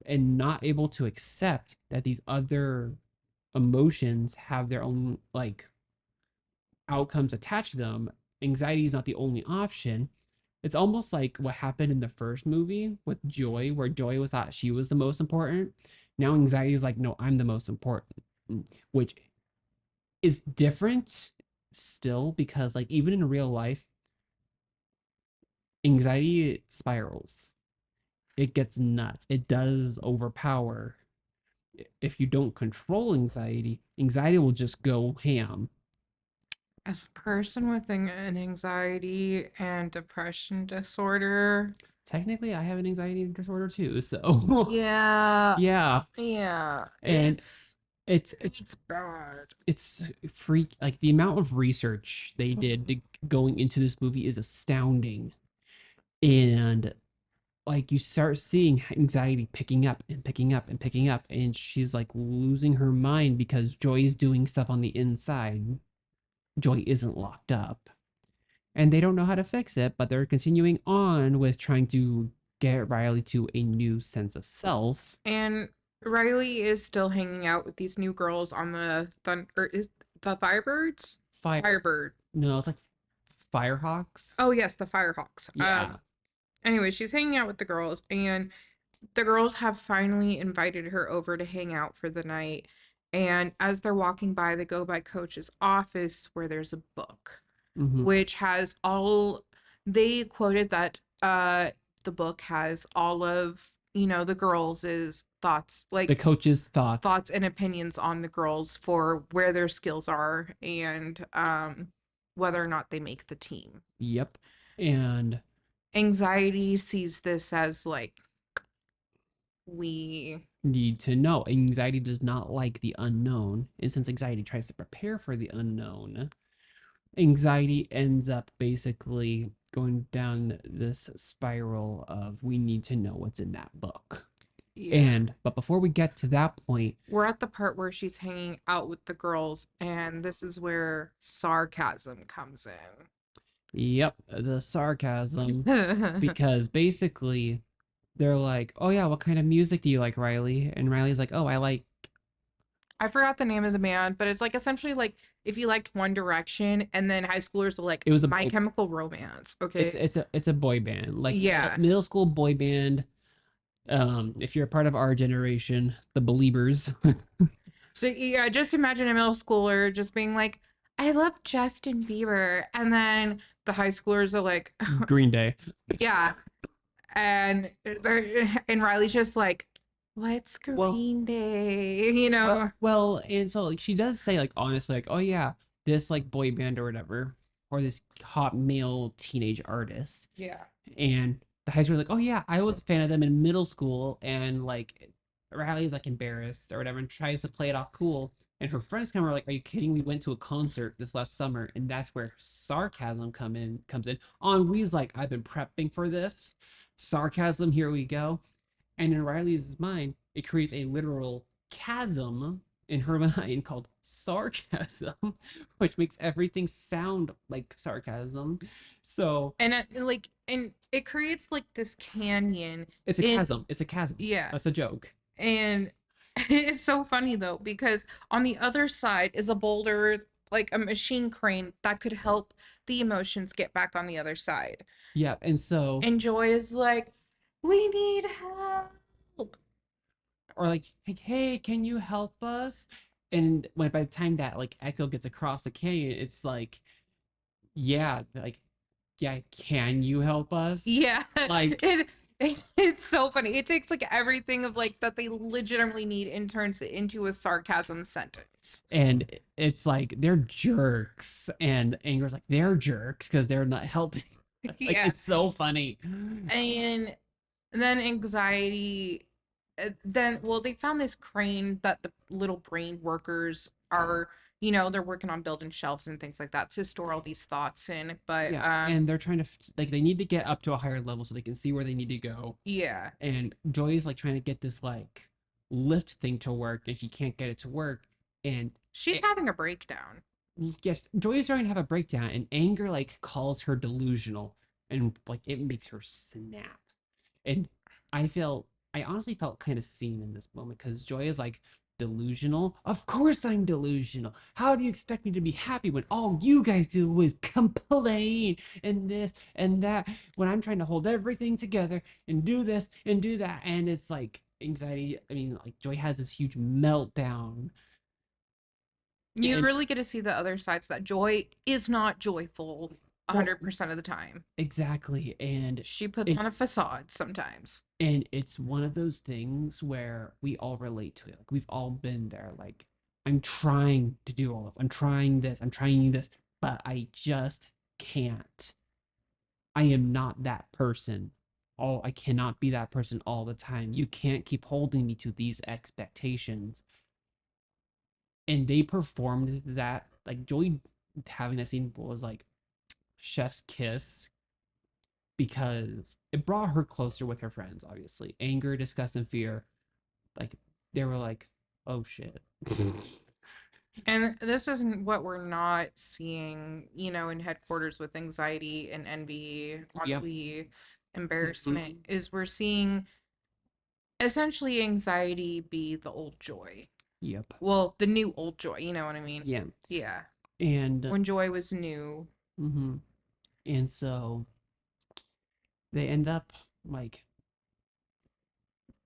and not able to accept that these other emotions have their own like outcomes attached to them. Anxiety is not the only option. It's almost like what happened in the first movie with Joy, where Joy was thought she was the most important. Now anxiety is like, no, I'm the most important, which is different still, because like even in real life, anxiety spirals. It gets nuts. It does overpower. If you don't control anxiety, anxiety will just go ham. As a person with an anxiety and depression disorder, technically I have an anxiety disorder too, so yeah, and it's bad. It's freak. Like, the amount of research they did going into this movie is astounding, and like you start seeing anxiety picking up and picking up and picking up, and she's like losing her mind because Joy is doing stuff on the inside. Joy isn't locked up, and they don't know how to fix it, but they're continuing on with trying to get Riley to a new sense of self. And Riley is still hanging out with these new girls on the is the Firebirds? Firebird. No, it's like Firehawks. Oh yes, the Firehawks. Yeah. Anyway, she's hanging out with the girls, and the girls have finally invited her over to hang out for the night. And as they're walking by, they go by Coach's office where there's a book, which has they quoted that the book has all of, the girls' thoughts, like the coach's thoughts and opinions on the girls for where their skills are and whether or not they make the team. Yep. And anxiety sees this as like, we need to know. Anxiety does not like the unknown, and since anxiety tries to prepare for the unknown, anxiety ends up basically going down this spiral of, we need to know what's in that book. Yeah. But before we get to that point, we're at the part where she's hanging out with the girls, and this is where sarcasm comes in. Yep, the sarcasm. Because basically they're like, oh yeah, what kind of music do you like, Riley? And Riley's like, oh, I forgot the name of the band, but it's like essentially like if you liked One Direction, and then high schoolers are like It was My Chemical Romance. Okay. It's a boy band, like Yeah. middle school boy band. If you're a part of our generation, the Beliebers. So yeah, just imagine a middle schooler just being like, I love Justin Bieber. And then the high schoolers are like, Green Day. yeah. And Riley's just like, what's Well, Green Day? You know? well, and so like she does say like honestly like, oh yeah, this like boy band or whatever, or this hot male teenage artist. Yeah. And the high school like, oh yeah, I was a fan of them in middle school, and like Riley's like embarrassed or whatever and tries to play it off cool. And her friends come are like, are you kidding? We went to a concert this last summer, and that's where sarcasm comes in. We's like, I've been prepping for this. Sarcasm, here we go. And in Riley's mind, it creates a literal chasm in her mind called sarcasm, which makes everything sound like sarcasm. So and it creates like this canyon. it's a chasm. It's a chasm. Yeah. That's a joke. And it's so funny though, because on the other side is a boulder, like a machine crane that could help the emotions get back on the other side. Yeah. And so, And Joy is like, we need help. or like, hey, can you help us? And when by the time that like Echo gets across the canyon, it's like, yeah, like, yeah, can you help us? Yeah. Like, it's so funny. It takes like everything of like that they legitimately need and turns it into a sarcasm sentence. and it's like they're jerks, and Anger's like they're jerks because they're not helping. Like, Yeah. it's so funny. And then anxiety, they found this crane that the little brain workers are, they're working on building shelves and things like that to store all these thoughts in. But Yeah, and they're trying to like they need to get up to a higher level so they can see where they need to go. yeah. And Joy is like trying to get this like lift thing to work, and she can't get it to work. And She's having a breakdown. yes, Joy is starting to have a breakdown, and Anger like calls her delusional, and like it makes her snap. And I honestly felt kind of seen in this moment because Joy is like delusional. Of course I'm delusional. How do you expect me to be happy when all you guys do is complain and this and that when I'm trying to hold everything together and do this and do that? And it's like anxiety. I mean, like Joy has this huge meltdown. You And really get to see the other sides that Joy is not joyful 100% of the time. exactly. And She puts on a facade sometimes. And it's one of those things where we all relate to it. Like we've all been there. Like I'm trying to do all of. I'm trying this, but I just can't. I am not that person. I cannot be that person all the time. You can't keep holding me to these expectations. And they performed that. Like Joy having that scene was like chef's kiss because it brought her closer with her friends, obviously. Anger, disgust, and fear. Like, they were like, oh shit. And this isn't what we're not seeing, in headquarters with anxiety and envy, ennui, embarrassment, is we're seeing essentially anxiety be the old Joy. Yep. Well, the new old Joy, you know what I mean? Yeah. Yeah. And when Joy was new. And so they end up like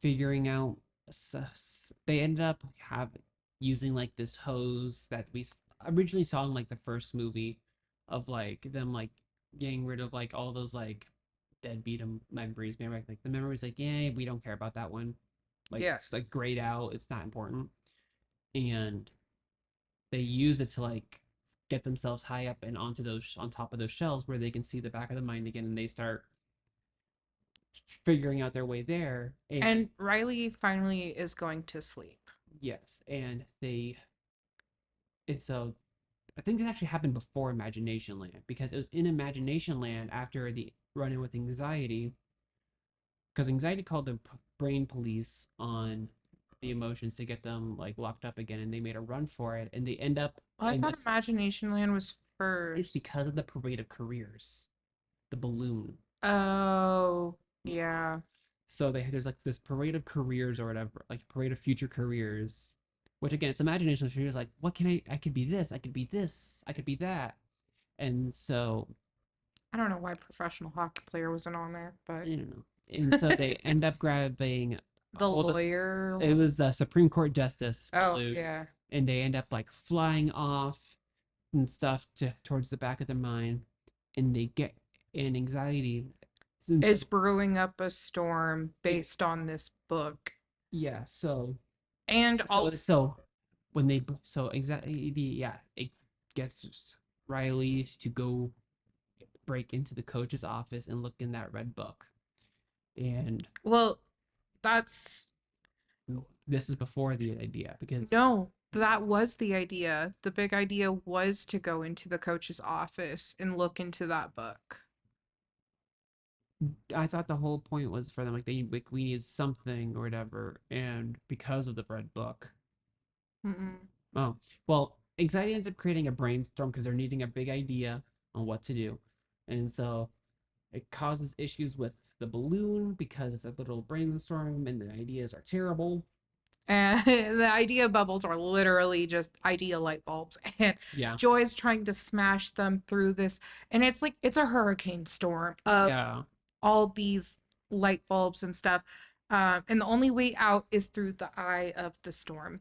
figuring out they ended up using like this hose that we originally saw in like the first movie of like them like getting rid of like all those like deadbeat memories. Remember, like the memories like, yeah, we don't care about that one. Like it's like grayed out, it's not important. And they use it to like get themselves high up and onto those on top of those shelves where they can see the back of the mind again, and they start figuring out their way there. And Riley finally is going to sleep. Yes, and so I think this actually happened before Imagination Land, because it was in Imagination Land after the run-in with Anxiety, because Anxiety called the brain police on the emotions to get them like locked up again, and they made a run for it, and they end up. I thought Imagination Land was first. It's because of the Parade of Careers, the balloon. Oh, yeah. So there's like this Parade of Careers or whatever, like Parade of Future Careers, which again, it's imagination. So she was like, what can I could be this, I could be this, I could be that. And so I don't know why professional hockey player wasn't on there, I but don't know. And so they end up grabbing the hold of lawyer. it was a Supreme Court justice Oh, flute, yeah. and they end up like flying off and stuff towards the back of their mind, and they get an anxiety. Is brewing up a storm based on this book. Yeah, And also, so when they so anxiety, yeah, it gets Riley to go break into the coach's office and look in that red book. And well, that's this is before the idea, because no, that was the idea. The big idea was to go into the coach's office and look into that book. I thought the whole point was for them, like, we need something or whatever, and because of the red book. Mm-mm. Oh, well, anxiety ends up creating a brainstorm because they're needing a big idea on what to do, and so it causes issues with the balloon because it's a little brainstorm and the ideas are terrible. And the idea bubbles are literally just idea light bulbs. And Yeah, Joy's trying to smash them through this. And it's like, it's a hurricane storm of yeah, all these light bulbs and stuff. And the only way out is through the eye of the storm.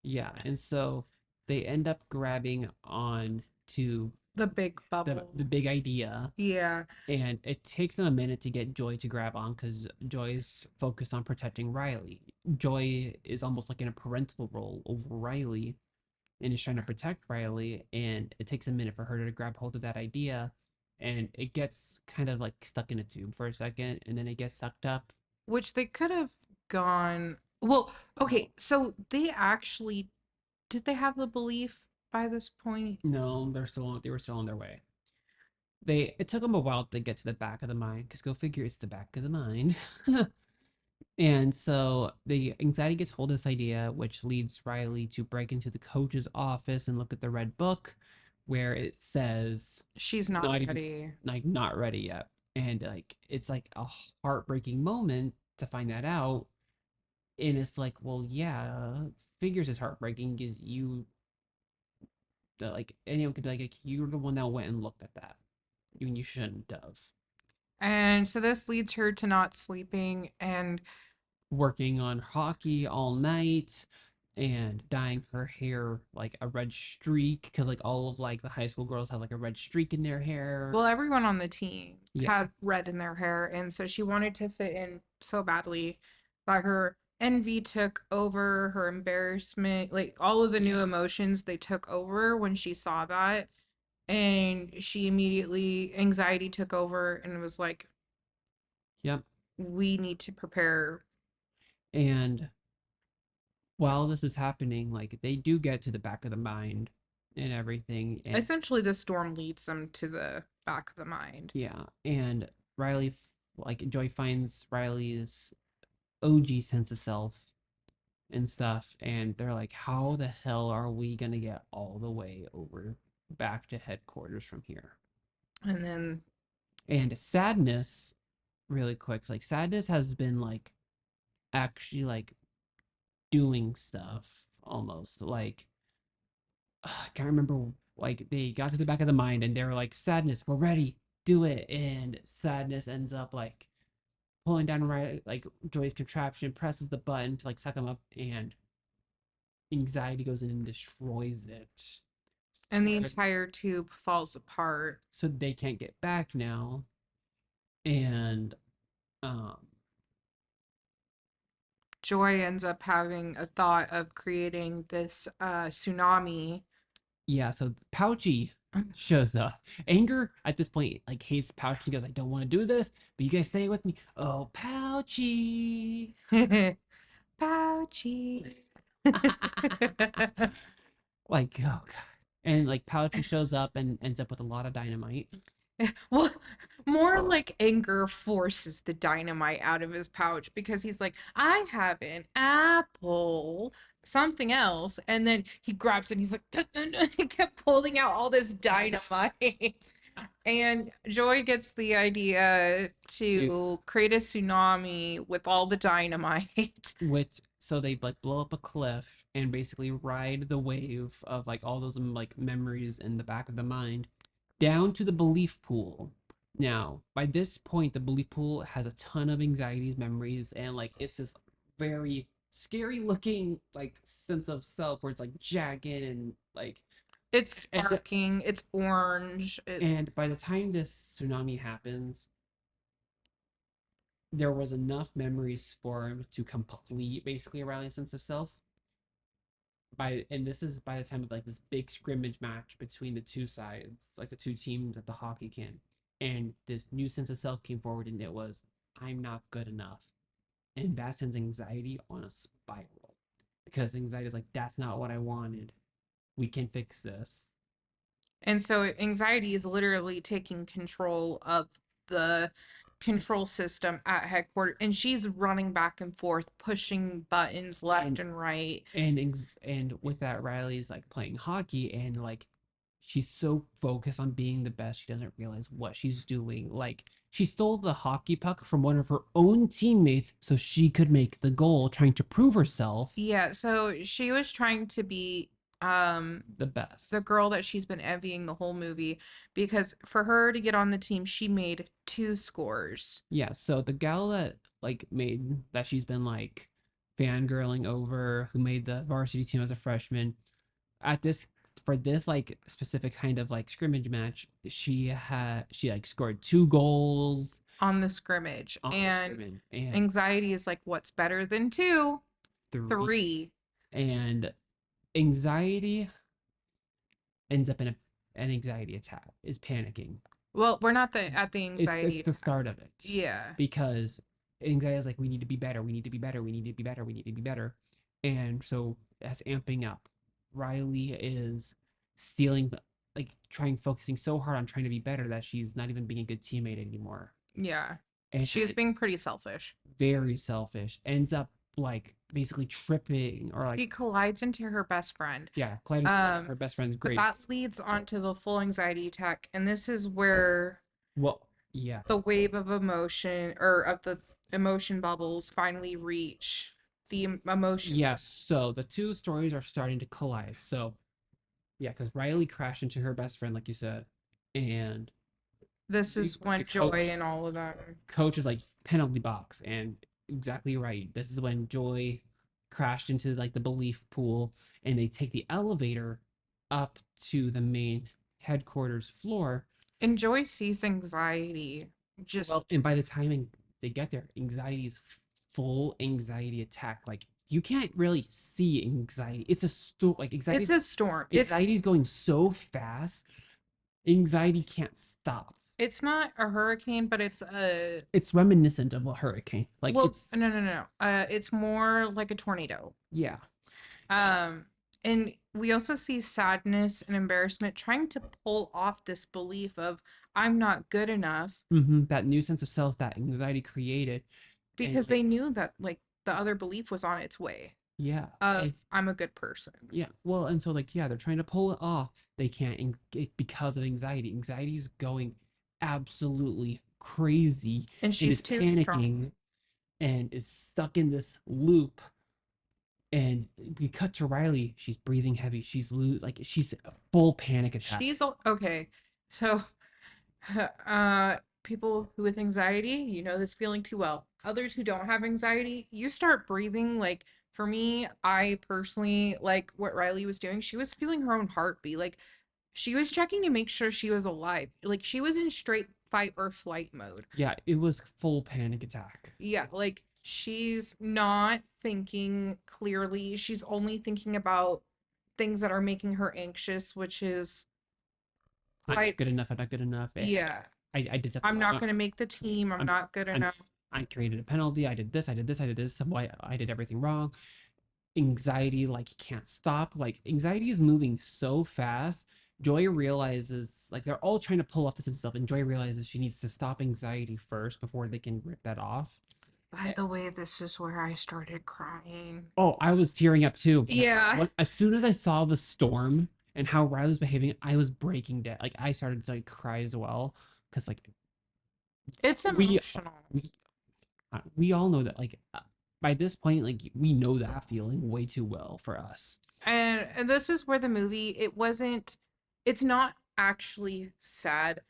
yeah, and so they end up grabbing on to The big bubble. the big idea. Yeah. And it takes them a minute to get Joy to grab on because Joy is focused on protecting Riley. Joy is almost like in a parental role over Riley and is trying to protect Riley. And it takes a minute for her to grab hold of that idea. And it gets kind of like stuck in a tube for a second, and then it gets sucked up. Which they could have gone. Well, okay. So they actually, did they have the belief by this point? No, they were still on their way. It took them a while to get to the back of the mind, because go figure, it's the back of the mind. And so the anxiety gets hold of this idea, which leads Riley to break into the coach's office and look at the red book where it says She's not ready. not ready yet. And like it's like a heartbreaking moment to find that out. And it's like, well, yeah, figures is heartbreaking because like anyone could be like, you're the one that went and looked at that. You shouldn't have. And so this leads her to not sleeping and Working on hockey all night and dyeing her hair like a red streak because like all of like the high school girls have like a red streak in their hair. well, everyone on the team Yeah. had red in their hair, and so she wanted to fit in so badly that her envy took over, her embarrassment, like all of the new emotions they took over when she saw that, and she immediately anxiety took over and was like, Yep. we need to prepare. And while this is happening, like they do get to the back of the mind and everything. And Essentially, the storm leads them to the back of the mind. yeah, and Riley, like Joy finds Riley's OG sense of self and stuff, and they're like, how the hell are we gonna get all the way over back to headquarters from here? And Sadness, really quick, like Sadness has been like actually like doing stuff almost like I can't remember, like they got to the back of the mind and they were like, Sadness, we're ready, do it. And Sadness ends up like pulling down right like Joy's contraption, presses the button to like suck him up, and anxiety goes in and destroys it. the entire tube falls apart. So they can't get back now. And Joy ends up having a thought of creating this tsunami. yeah, so Pouchy shows up. Anger at this point like hates Pouchy. He goes, I don't want to do this, but you guys stay with me. Oh, Pouchy. Pouchy. Like, oh god. And like Pouchy shows up and ends up with a lot of dynamite. Well, more like anger forces the dynamite out of his pouch because he's like, I have an apple, something else. And then he grabs it and he's like, he kept pulling out all this dynamite. And Joy gets the idea to create a tsunami with all the dynamite. Which so they like blow up a cliff and basically ride the wave of like all those like memories in the back of the mind down to the belief pool. Now, by this point, the belief pool has a ton of anxieties, memories, and like it's this very scary looking like sense of self where it's like jagged and like It's sparking, it's orange. And by the time this tsunami happens, there was enough memories for him to complete basically a rallying sense of self. And this is by the time of like this big scrimmage match between the two sides, like the two teams at the hockey camp. And this new sense of self came forward, and it was, I'm not good enough. And that sends anxiety on a spiral. Because anxiety is like, that's not what I wanted. We can fix this. And so anxiety is literally taking control of the control system at headquarters, and she's running back and forth, pushing buttons left and right. And with that, Riley's like playing hockey, and like she's so focused on being the best, she doesn't realize what she's doing. Like she stole the hockey puck from one of her own teammates so she could make the goal, trying to prove herself. Yeah, so she was trying to be the best, the girl that she's been envying the whole movie, because for her to get on the team, she made 2 scores. Yeah, so the gal that like made that she's been like fangirling over, who made the varsity team as a freshman, at this for this like specific kind of like scrimmage match, she like scored 2 goals on the scrimmage. And anxiety is like, what's better than 2? 3. And anxiety ends up in an anxiety attack, is panicking. Well, we're not at the anxiety. It's the start of it. Yeah. Because anxiety is like, we need to be better, we need to be better, we need to be better, we need to be better. And so that's amping up. Riley is stealing, like focusing so hard on trying to be better that she's not even being a good teammate anymore. Yeah. And she's being pretty selfish. Very selfish. Ends up like basically tripping, or like he collides into her best friend. Yeah, colliding into her best friend's grades. But that leads on to the full anxiety attack, and this is where the wave of emotion, or of the emotion bubbles, finally reach the emotion. Yes, so the two stories are starting to collide. So yeah, because Riley crashed into her best friend, like you said, and this is when Joy and all of that. Coach is like, penalty box, and exactly right. This is when Joy crashed into like the belief pool, and they take the elevator up to the main headquarters floor. And Joy sees anxiety and by the time they get there, anxiety is full anxiety attack. Like you can't really see anxiety. It's a storm. Like anxiety. It's a storm. Anxiety is going so fast. Anxiety can't stop. It's not a hurricane, but it's reminiscent of a hurricane. Like it's no. It's more like a tornado. Yeah. And we also see sadness and embarrassment trying to pull off this belief of, I'm not good enough. That new sense of self that anxiety created. Because they knew that like the other belief was on its way. Yeah. I'm a good person. Yeah. Well, and so like, yeah, they're trying to pull it off. They can't because of anxiety. Anxiety is going absolutely crazy. And she's too panicking strong. And is stuck in this loop. And we cut to Riley. She's breathing heavy. She's she's a full panic attack. She's okay. So, people with anxiety, you know this feeling too well. Others who don't have anxiety, you start breathing. Like for me, I personally like what Riley was doing. She was feeling her own heartbeat. Like she was checking to make sure she was alive. Like she was in straight fight or flight mode. Yeah, it was full panic attack. Yeah, like she's not thinking clearly. She's only thinking about things that are making her anxious, which is I'm not good enough. I'm not good enough. Yeah. I did something. I'm not going to make the team. I'm not good enough. I created a penalty. I did this. I did this. I did this. I did everything wrong. Anxiety, like, can't stop. Like, anxiety is moving so fast. Joy realizes, like, they're all trying to pull off this and stuff, and Joy realizes she needs to stop anxiety first before they can rip that off. By the way, this is where I started crying. Oh, I was tearing up too. Yeah. As soon as I saw the storm and how Riley was behaving, I was breaking down. Like, I started to like cry as well, because like it's emotional. We all know that like by this point, like we know that feeling way too well for us. And this is where the movie, it's not actually sad,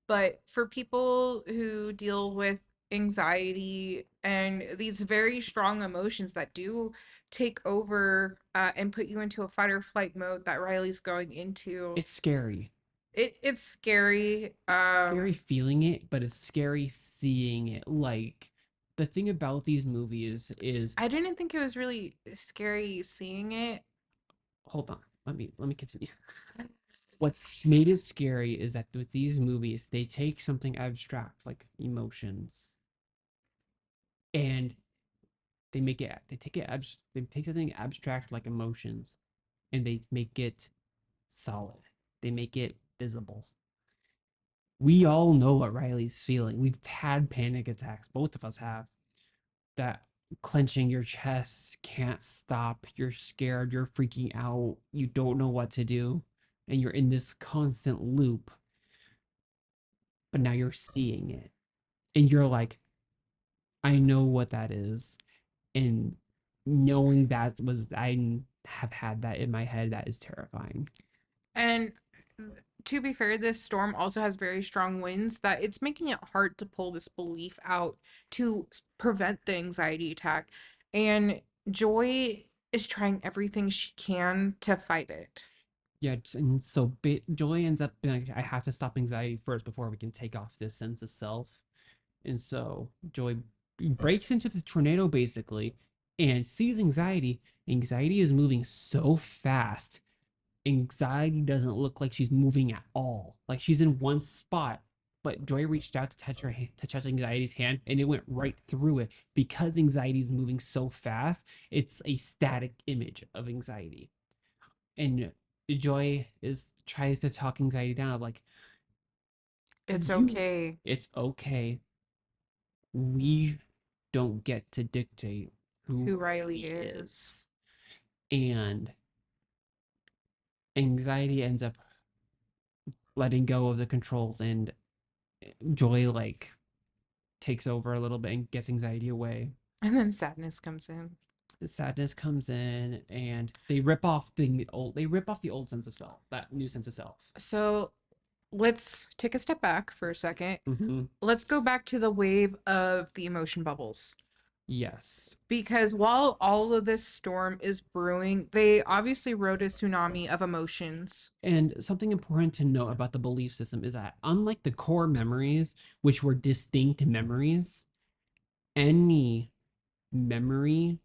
but for people who deal with anxiety and these very strong emotions that do take over and put you into a fight or flight mode that Riley's going into, It's scary. it's scary. Scary feeling it, but it's scary seeing it. Like the thing about these movies is, I didn't think it was really scary seeing it. hold on, let me continue. What's made it scary is that with these movies, they take something abstract like emotions and they take something abstract like emotions and they make it solid. They make it visible. We all know what Riley's feeling. We've had panic attacks. Both of us have. That clenching your chest, can't stop. You're scared. You're freaking out. You don't know what to do. And you're in this constant loop. But now you're seeing it. And you're like, I know what that is. And knowing I have had that in my head, that is terrifying. And to be fair, this storm also has very strong winds that it's making it hard to pull this belief out to prevent the anxiety attack. And Joy is trying everything she can to fight it. Yeah, and so Joy ends up being like, I have to stop anxiety first before we can take off this sense of self. And so Joy breaks into the tornado basically and sees anxiety. Anxiety is moving so fast. Anxiety doesn't look like she's moving at all. Like she's in one spot. But Joy reached out to touch anxiety's hand, and it went right through it because anxiety is moving so fast. It's a static image of anxiety, and Joy is tries to talk anxiety down. Of like, It's you, okay. it's okay. We don't get to dictate Who who Riley he is. is. And anxiety ends up letting go of the controls, and Joy like takes over a little bit and gets anxiety away. And then sadness comes in. The sadness comes in, and they rip off the old sense of self, that new sense of self. So let's take a step back for a second. Mm-hmm. Let's go back to the wave of the emotion bubbles. Yes. Because while all of this storm is brewing, they obviously wrote a tsunami of emotions. And something important to note about the belief system is that unlike the core memories, which were distinct memories, any memory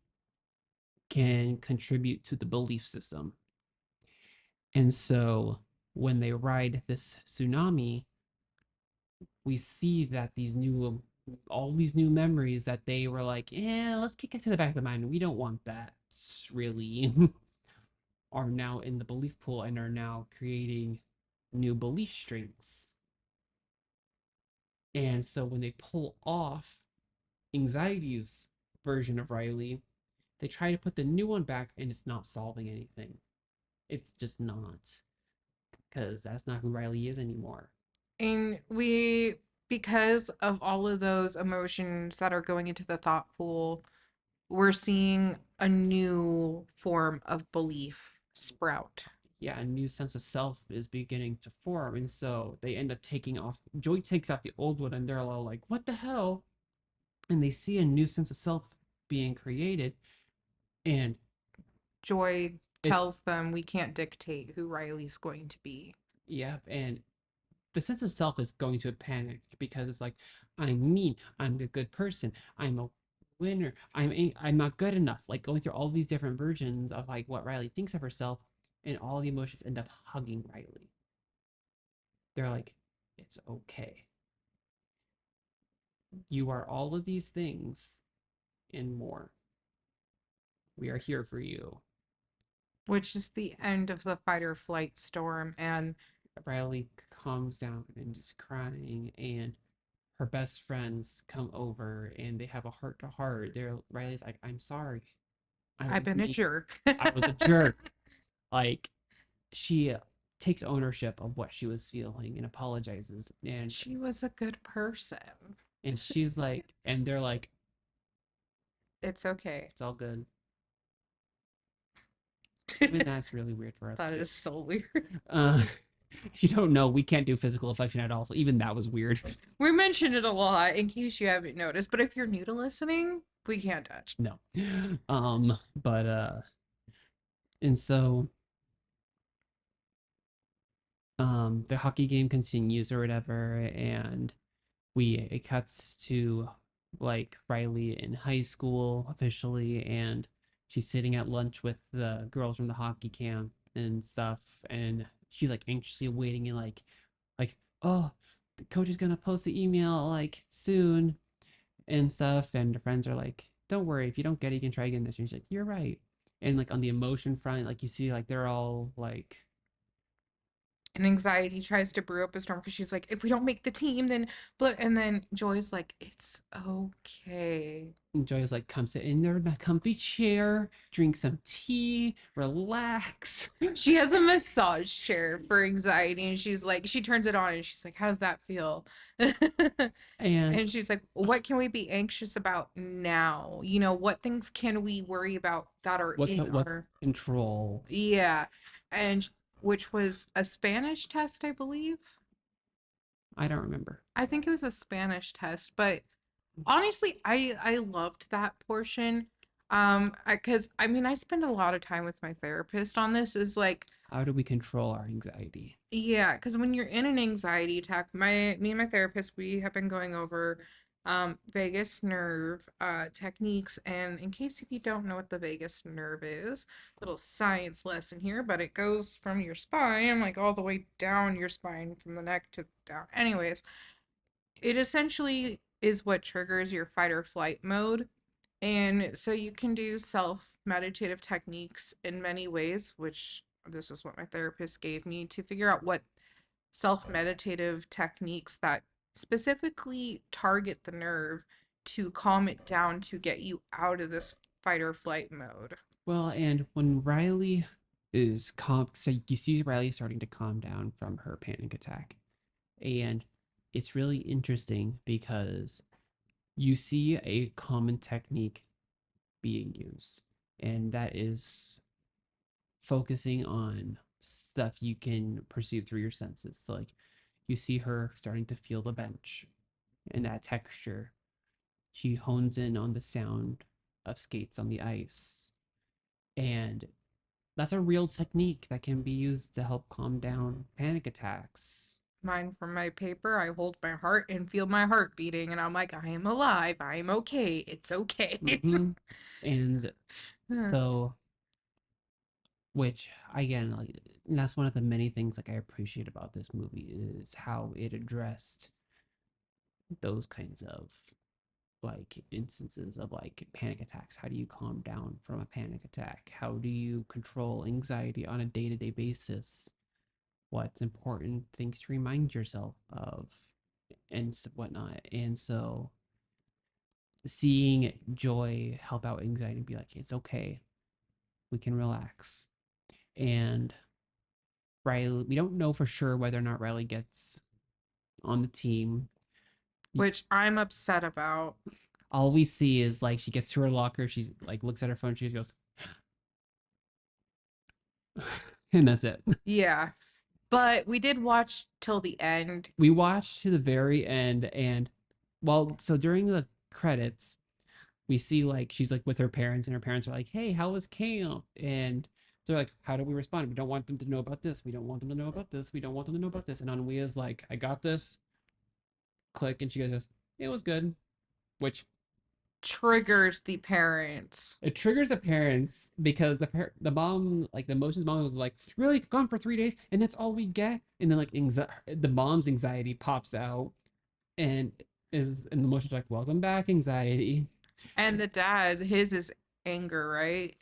can contribute to the belief system. And so when they ride this tsunami, we see that all these new memories that they were like, yeah, let's kick it to the back of the mind. We don't want that really are now in the belief pool and are now creating new belief strings. And so when they pull off anxiety's version of Riley, they try to put the new one back and it's not solving anything. It's just not. Because that's not who Riley is anymore. And because of all of those emotions that are going into the thought pool, we're seeing a new form of belief sprout. Yeah, a new sense of self is beginning to form. And so they end up Joy takes off the old one and they're all like, what the hell? And they see a new sense of self being created. And Joy tells them we can't dictate who Riley's going to be. Yeah, and the sense of self is going to panic because it's like, I'm mean, I'm a good person, I'm a winner, I'm not good enough. Like going through all these different versions of like what Riley thinks of herself, and all the emotions end up hugging Riley. They're like, it's okay. You are all of these things and more. We are here for you. Which is the end of the fight or flight storm. And Riley calms down and is crying, and her best friends come over and they have a heart to heart. Riley's like, I'm sorry. I've been a jerk. I was a jerk. Like, she takes ownership of what she was feeling and apologizes. And she was a good person. And she's like, and they're like, It's okay. It's all good. Even that's really weird for us That to do. is so weird. Uh, if you don't know, we can't do physical affection at all. So even that was weird. We mentioned it a lot in case you haven't noticed, but if you're new to listening, we can't touch. No. But and so the hockey game continues or whatever, and it cuts to like Riley in high school officially, and she's sitting at lunch with the girls from the hockey camp and stuff, and she's like anxiously waiting and like oh, the coach is gonna post the email like soon and stuff, and her friends are like, don't worry, if you don't get it, you can try again this year. She's like, you're right. And like on the emotion front, like you see like they're all like And anxiety tries to brew up a storm because she's like, if we don't make the team, then but and then Joy's like, it's okay. Joy's like, come sit in their comfy chair, drink some tea, relax. She has a massage chair for anxiety, and she's like, she turns it on and she's like, how's that feel? And And she's like, what can we be anxious about now? You know, what things can we worry about that are in what our control? yeah. And which was a Spanish test, I believe. I don't remember. I think it was a Spanish test, but honestly, I loved that portion. Because I mean, I spend a lot of time with my therapist on this. Is like, How do we control our anxiety? yeah, because when you're in an anxiety attack, me and my therapist, we have been going over vagus nerve techniques. And in case if you don't know what the vagus nerve is, little science lesson here, but it goes from your spine, like all the way down your spine from the neck to down. Anyways, it essentially is what triggers your fight or flight mode. And so you can do self meditative techniques in many ways, which this is what my therapist gave me to figure out what self meditative techniques that specifically target the nerve to calm it down to get you out of this fight or flight mode. Well, and when Riley is calm, so you see Riley starting to calm down from her panic attack. And it's really interesting because you see a common technique being used, and that is focusing on stuff you can perceive through your senses. So, like, you see her starting to feel the bench and that texture. She hones in on the sound of skates on the ice. And that's a real technique that can be used to help calm down panic attacks. Mine from my paper, I hold my heart and feel my heart beating, and I'm like, I am alive, I am okay, it's okay. Mm-hmm. And so, which again, like, that's one of the many things like I appreciate about this movie is how it addressed those kinds of like instances of like panic attacks. How do you calm down from a panic attack? How do you control anxiety on a day-to-day basis? What's important things to remind yourself of and whatnot. And so seeing Joy help out anxiety and be like, it's okay, we can relax. And Riley, we don't know for sure whether or not Riley gets on the team. Which I'm upset about. All we see is like she gets to her locker, she's like looks at her phone, she just goes, and that's it. Yeah. But we did watch till the end. We watched to the very end, and well, so during the credits, we see like she's like with her parents, and her parents are like, "Hey, how was camp?" And they're like, "How do we respond? We don't want them to know about this. We don't want them to know about this. We don't want them to know about this." And Anwia's like, "I got this." Click, and she goes, "It was good," which Triggers the parents. it triggers the parents because the mom, like the emotions mom, was like, "Really, gone for 3 days, and that's all we get." And then like the mom's anxiety pops out, and the emotions like, "Welcome back, anxiety." And the dad, his is anger, right?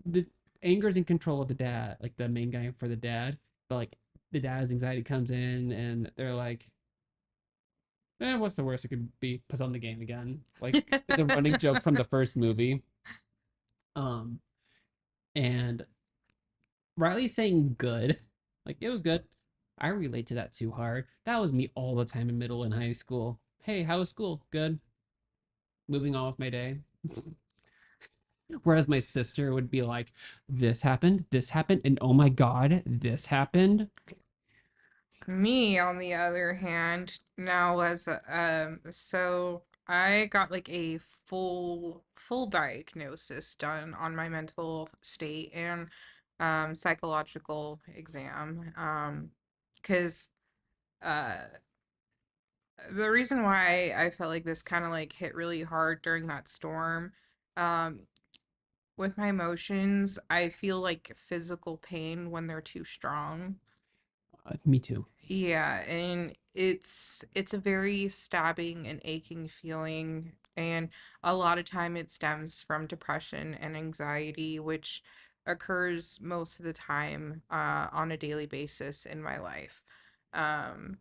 The anger's in control of the dad, like the main guy for the dad, but like the dad's anxiety comes in, and they're like, what's the worst it could be? Puts on the game again. Like it's a running joke from the first movie. Um, and Riley's saying good, like it was good. I relate to that too hard. That was me all the time in middle and high school. Hey, how was school? Good. Moving on with my day. Whereas my sister would be like, this happened, and oh my God, this happened. Me, on the other hand, now was so I got like a full diagnosis done on my mental state and psychological exam. 'Cause uh the reason why I felt like this kind of like hit really hard during that storm, um with my emotions, I feel like physical pain when they're too strong. Me too. Yeah, and it's a very stabbing and aching feeling, and a lot of time it stems from depression and anxiety, which occurs most of the time on a daily basis in my life. Um,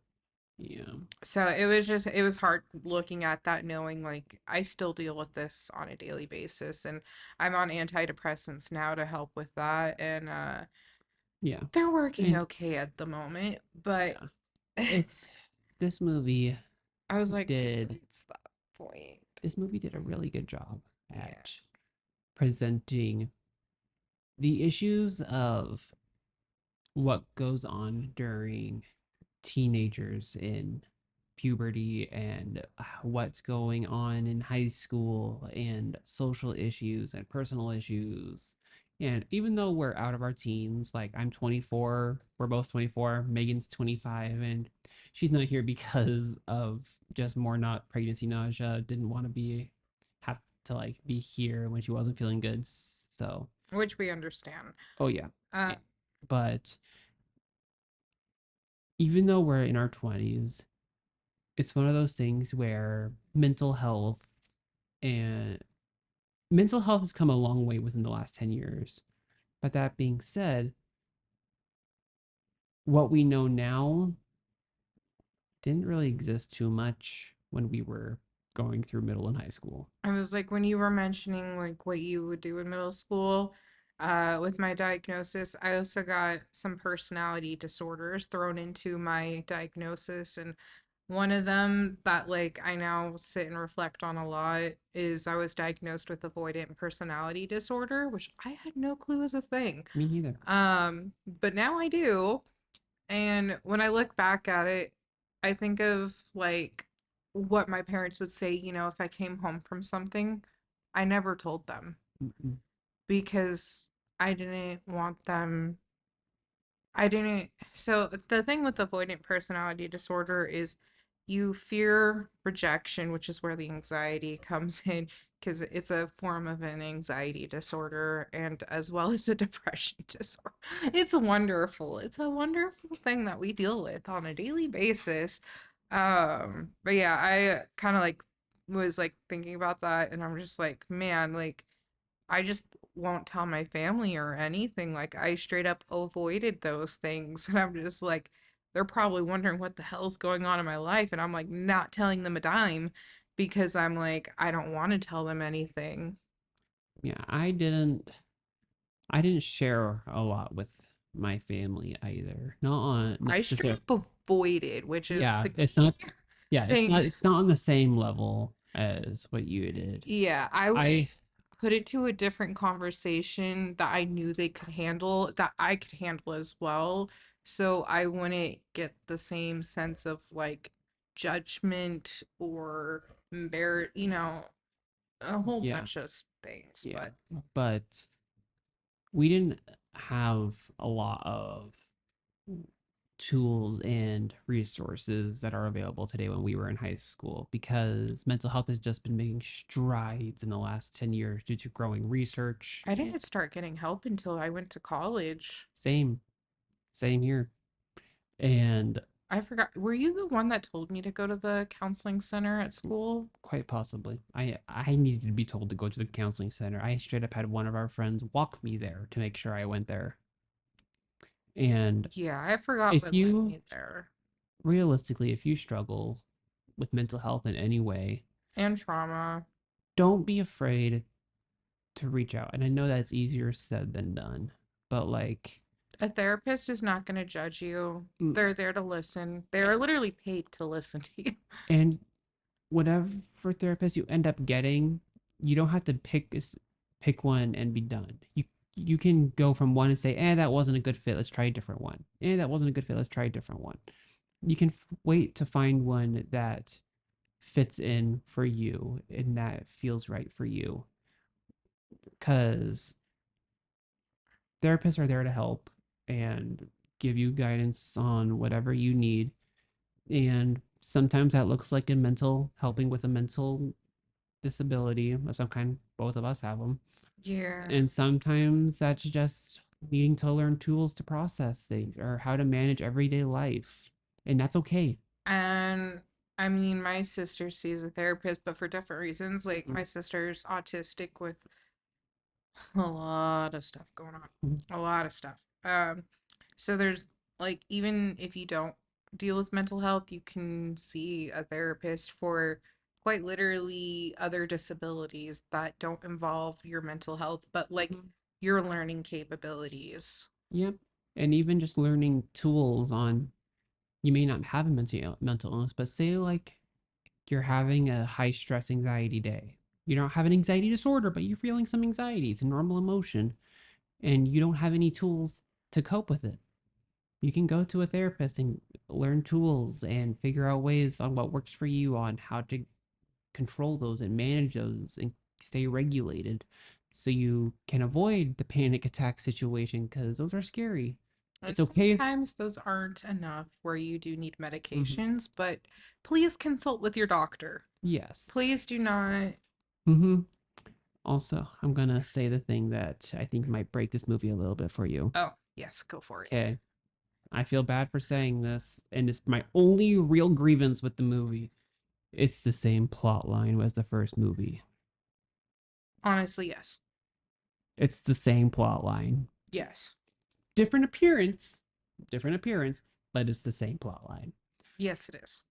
Yeah. so it was hard looking at that, knowing like I still deal with this on a daily basis, and I'm on antidepressants now to help with that, and Yeah. they're working And okay at the moment, but yeah, it's this movie I was like, did besides that point. this movie did a really good job Yeah. at presenting the issues of what goes on during teenagers in puberty and what's going on in high school and social issues and personal issues. And even though we're out of our teens, like I'm 24, we're both 24, Megan's 25, and she's not here because of just more not pregnancy nausea, didn't want to have to like be here when she wasn't feeling good. So, Which we understand. oh yeah. Uh, But even though we're in our 20s, it's one of those things where and mental health has come a long way within the last 10 years. But that being said, what we know now didn't really exist too much when we were going through middle and high school. I was like, when you were mentioning like what you would do in middle school, with my diagnosis, I also got some personality disorders thrown into my diagnosis, and one of them that like I now sit and reflect on a lot is I was diagnosed with avoidant personality disorder, which I had no clue was a thing. Me neither. But now I do. And when I look back at it, I think of like what my parents would say, if I came home from something, I never told them Mm-mm. because I didn't want them. I didn't. So the thing with avoidant personality disorder is you fear rejection, which is where the anxiety comes in, because it's a form of an anxiety disorder and as well as a depression disorder. It's wonderful. It's a wonderful thing that we deal with on a daily basis. But yeah, I kind of like was like thinking about that, and I'm just like, man, like I just won't tell my family or anything. Like I straight up avoided those things. And I'm just like, they're probably wondering what the hell's going on in my life. And I'm like not telling them a dime because I'm like, I don't want to tell them anything. Yeah, I didn't share a lot with my family either. Not I straight necessarily. up avoided, which is Yeah, the it's not. Yeah, thing. it's not on the same level as what you did. Yeah, I would I put it to a different conversation that I knew they could handle, that I could handle as well. So I wouldn't get the same sense of like judgment or a whole yeah, bunch of things. yeah, But but we didn't have a lot of tools and resources that are available today when we were in high school because mental health has just been making strides in the last 10 years due to growing research. I didn't start getting help until I went to college. Same, same here. And I forgot, were you the one that told me to go to the counseling center at school? quite possibly, I needed to be told to go to the counseling center. I straight up had one of our friends walk me there to make sure I went there. And Yeah, I forgot if what led you me there. realistically, if you struggle with mental health in any way, And trauma. don't be afraid to reach out. And I know that's easier said than done, but like, A therapist is not going to judge you. mm, They're there to listen. They're literally paid to listen to you. and whatever therapist you end up getting, you don't have to pick. pick one and be done. You can go from one and say, that wasn't a good fit. Let's try a different one. That wasn't a good fit. Let's try a different one. You can wait to find one that fits in for you and that feels right for you. Because therapists are there to help and give you guidance on whatever you need. And sometimes that looks like helping with a mental disability of some kind. Both of us have them. Yeah. And sometimes that's just needing to learn tools to process things or how to manage everyday life. And that's okay. And I mean, my sister sees a therapist, but for different reasons. Like, my sister's autistic with a lot of stuff going on. A lot of stuff. So there's like, even if you don't deal with mental health, you can see a therapist for quite literally other disabilities that don't involve your mental health, but like your learning capabilities. Yep. And even just learning tools on, you may not have a mental illness, but say like you're having a high stress anxiety day. You don't have an anxiety disorder, but you're feeling some anxiety. It's a normal emotion and you don't have any tools to cope with it. You can go to a therapist and learn tools and figure out ways on what works for you on how to control those and manage those and stay regulated so you can avoid the panic attack situation because those are scary. And It's okay. sometimes those aren't enough where you do need medications, but please consult with your doctor. Yes. Please do not. Also, I'm gonna say the thing that I think might break this movie a little bit for you. Oh, yes, go for it. Okay. I feel bad for saying this, and it's my only real grievance with the movie. It's the same plot line as the first movie. Honestly, yes. It's the same plot line. Yes. Different appearance, but it's the same plot line. Yes, it is.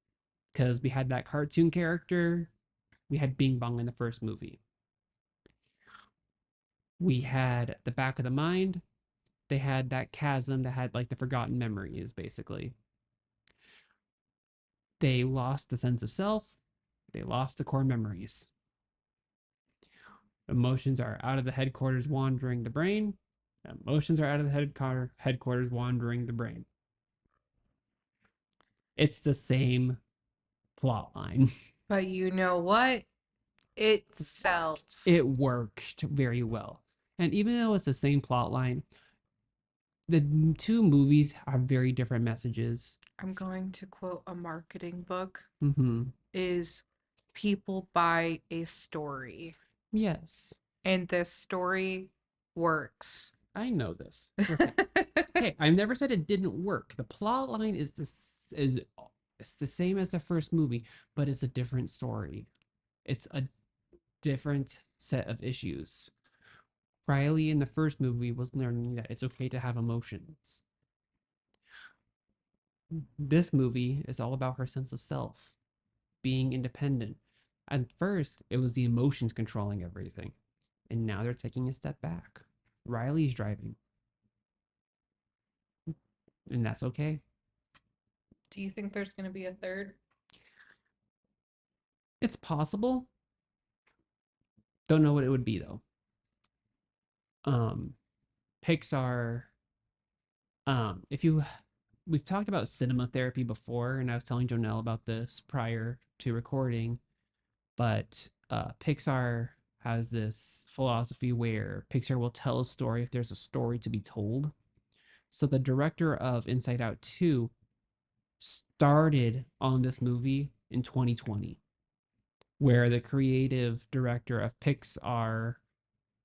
Because we had that cartoon character, we had Bing Bong in the first movie. We had the back of the mind, they had that chasm that had like the forgotten memories, basically. They lost the sense of self, they lost the core memories. Emotions are out of the headquarters wandering the brain. Emotions are out of the headquarters wandering the brain. It's the same plot line. But you know what? It sells. It worked very well. And even though it's the same plot line, the two movies have very different messages. I'm going to quote a marketing book. Mm-hmm. Is people buy a story. Yes. And this story works. I know this. Hey, I've never said it didn't work. The plot line is it's the same as the first movie, but it's a different story. It's a different set of issues. Riley in the first movie was learning that it's okay to have emotions. This movie is all about her sense of self, being independent. At first, it was the emotions controlling everything. And now they're taking a step back. Riley's driving. And that's okay. Do you think there's going to be a third? It's possible. Don't know what it would be though. Pixar, we've talked about cinema therapy before, and I was telling Jonelle about this prior to recording, but Pixar has this philosophy where Pixar will tell a story if there's a story to be told. So the director of Inside Out 2 started on this movie in 2020, where the creative director of Pixar,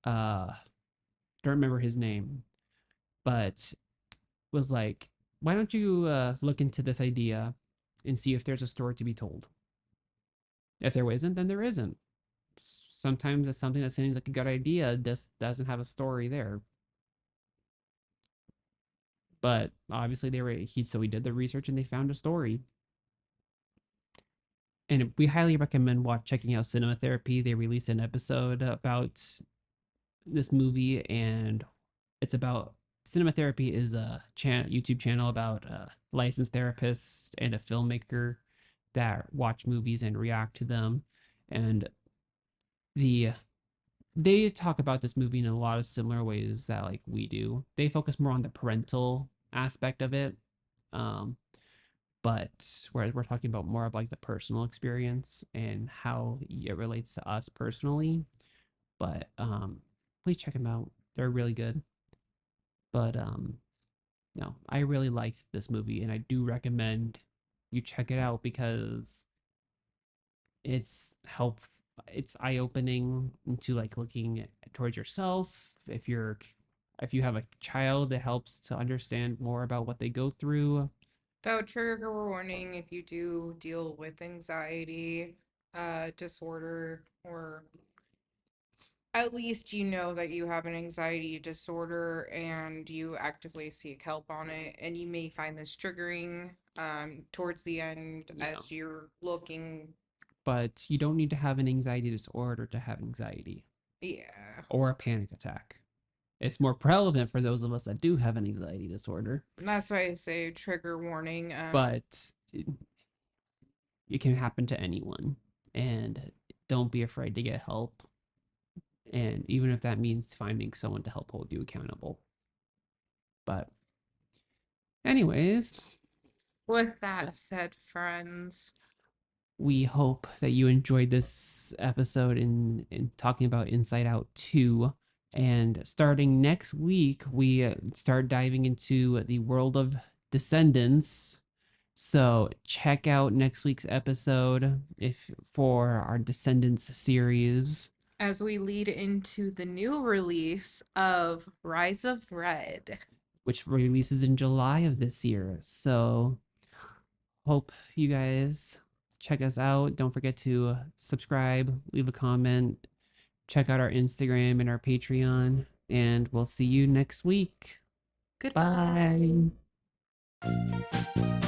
don't remember his name, but was like, why don't you look into this idea and see if there's a story to be told? If there isn't, then there isn't. Sometimes it's something that seems like a good idea, just doesn't have a story there. But obviously he did the research and they found a story. And we highly recommend checking out Cinema Therapy. They released an episode about this movie, and it's about Cinema Therapy is a YouTube channel about a licensed therapists and a filmmaker that watch movies and react to them. And the they talk about this movie in a lot of similar ways that like we do. They focus more on the parental aspect of it. Um, but whereas we're talking about more of like the personal experience and how it relates to us personally. But please check them out. They're really good. But no, I really liked this movie and I do recommend you check it out because it's it's eye-opening into like looking towards yourself. If you have a child, it helps to understand more about what they go through. Though, trigger warning, if you do deal with anxiety disorder, or at least you know that you have an anxiety disorder and you actively seek help on it, and you may find this triggering towards the end Yeah. as you're looking. But you don't need to have an anxiety disorder to have anxiety Yeah. or a panic attack. It's more prevalent for those of us that do have an anxiety disorder. That's why I say trigger warning. But it can happen to anyone. And don't be afraid to get help. And even if that means finding someone to help hold you accountable. But, anyways, With that said, friends, we hope that you enjoyed this episode in talking about Inside Out 2. And starting next week, we start diving into the world of Descendants. So check out next week's episode if for our Descendants series, as we lead into the new release of Rise of Red, which releases in July of this year. So hope you guys check us out. Don't forget to subscribe, leave a comment, check out our Instagram and our Patreon, and we'll see you next week. goodbye. Bye.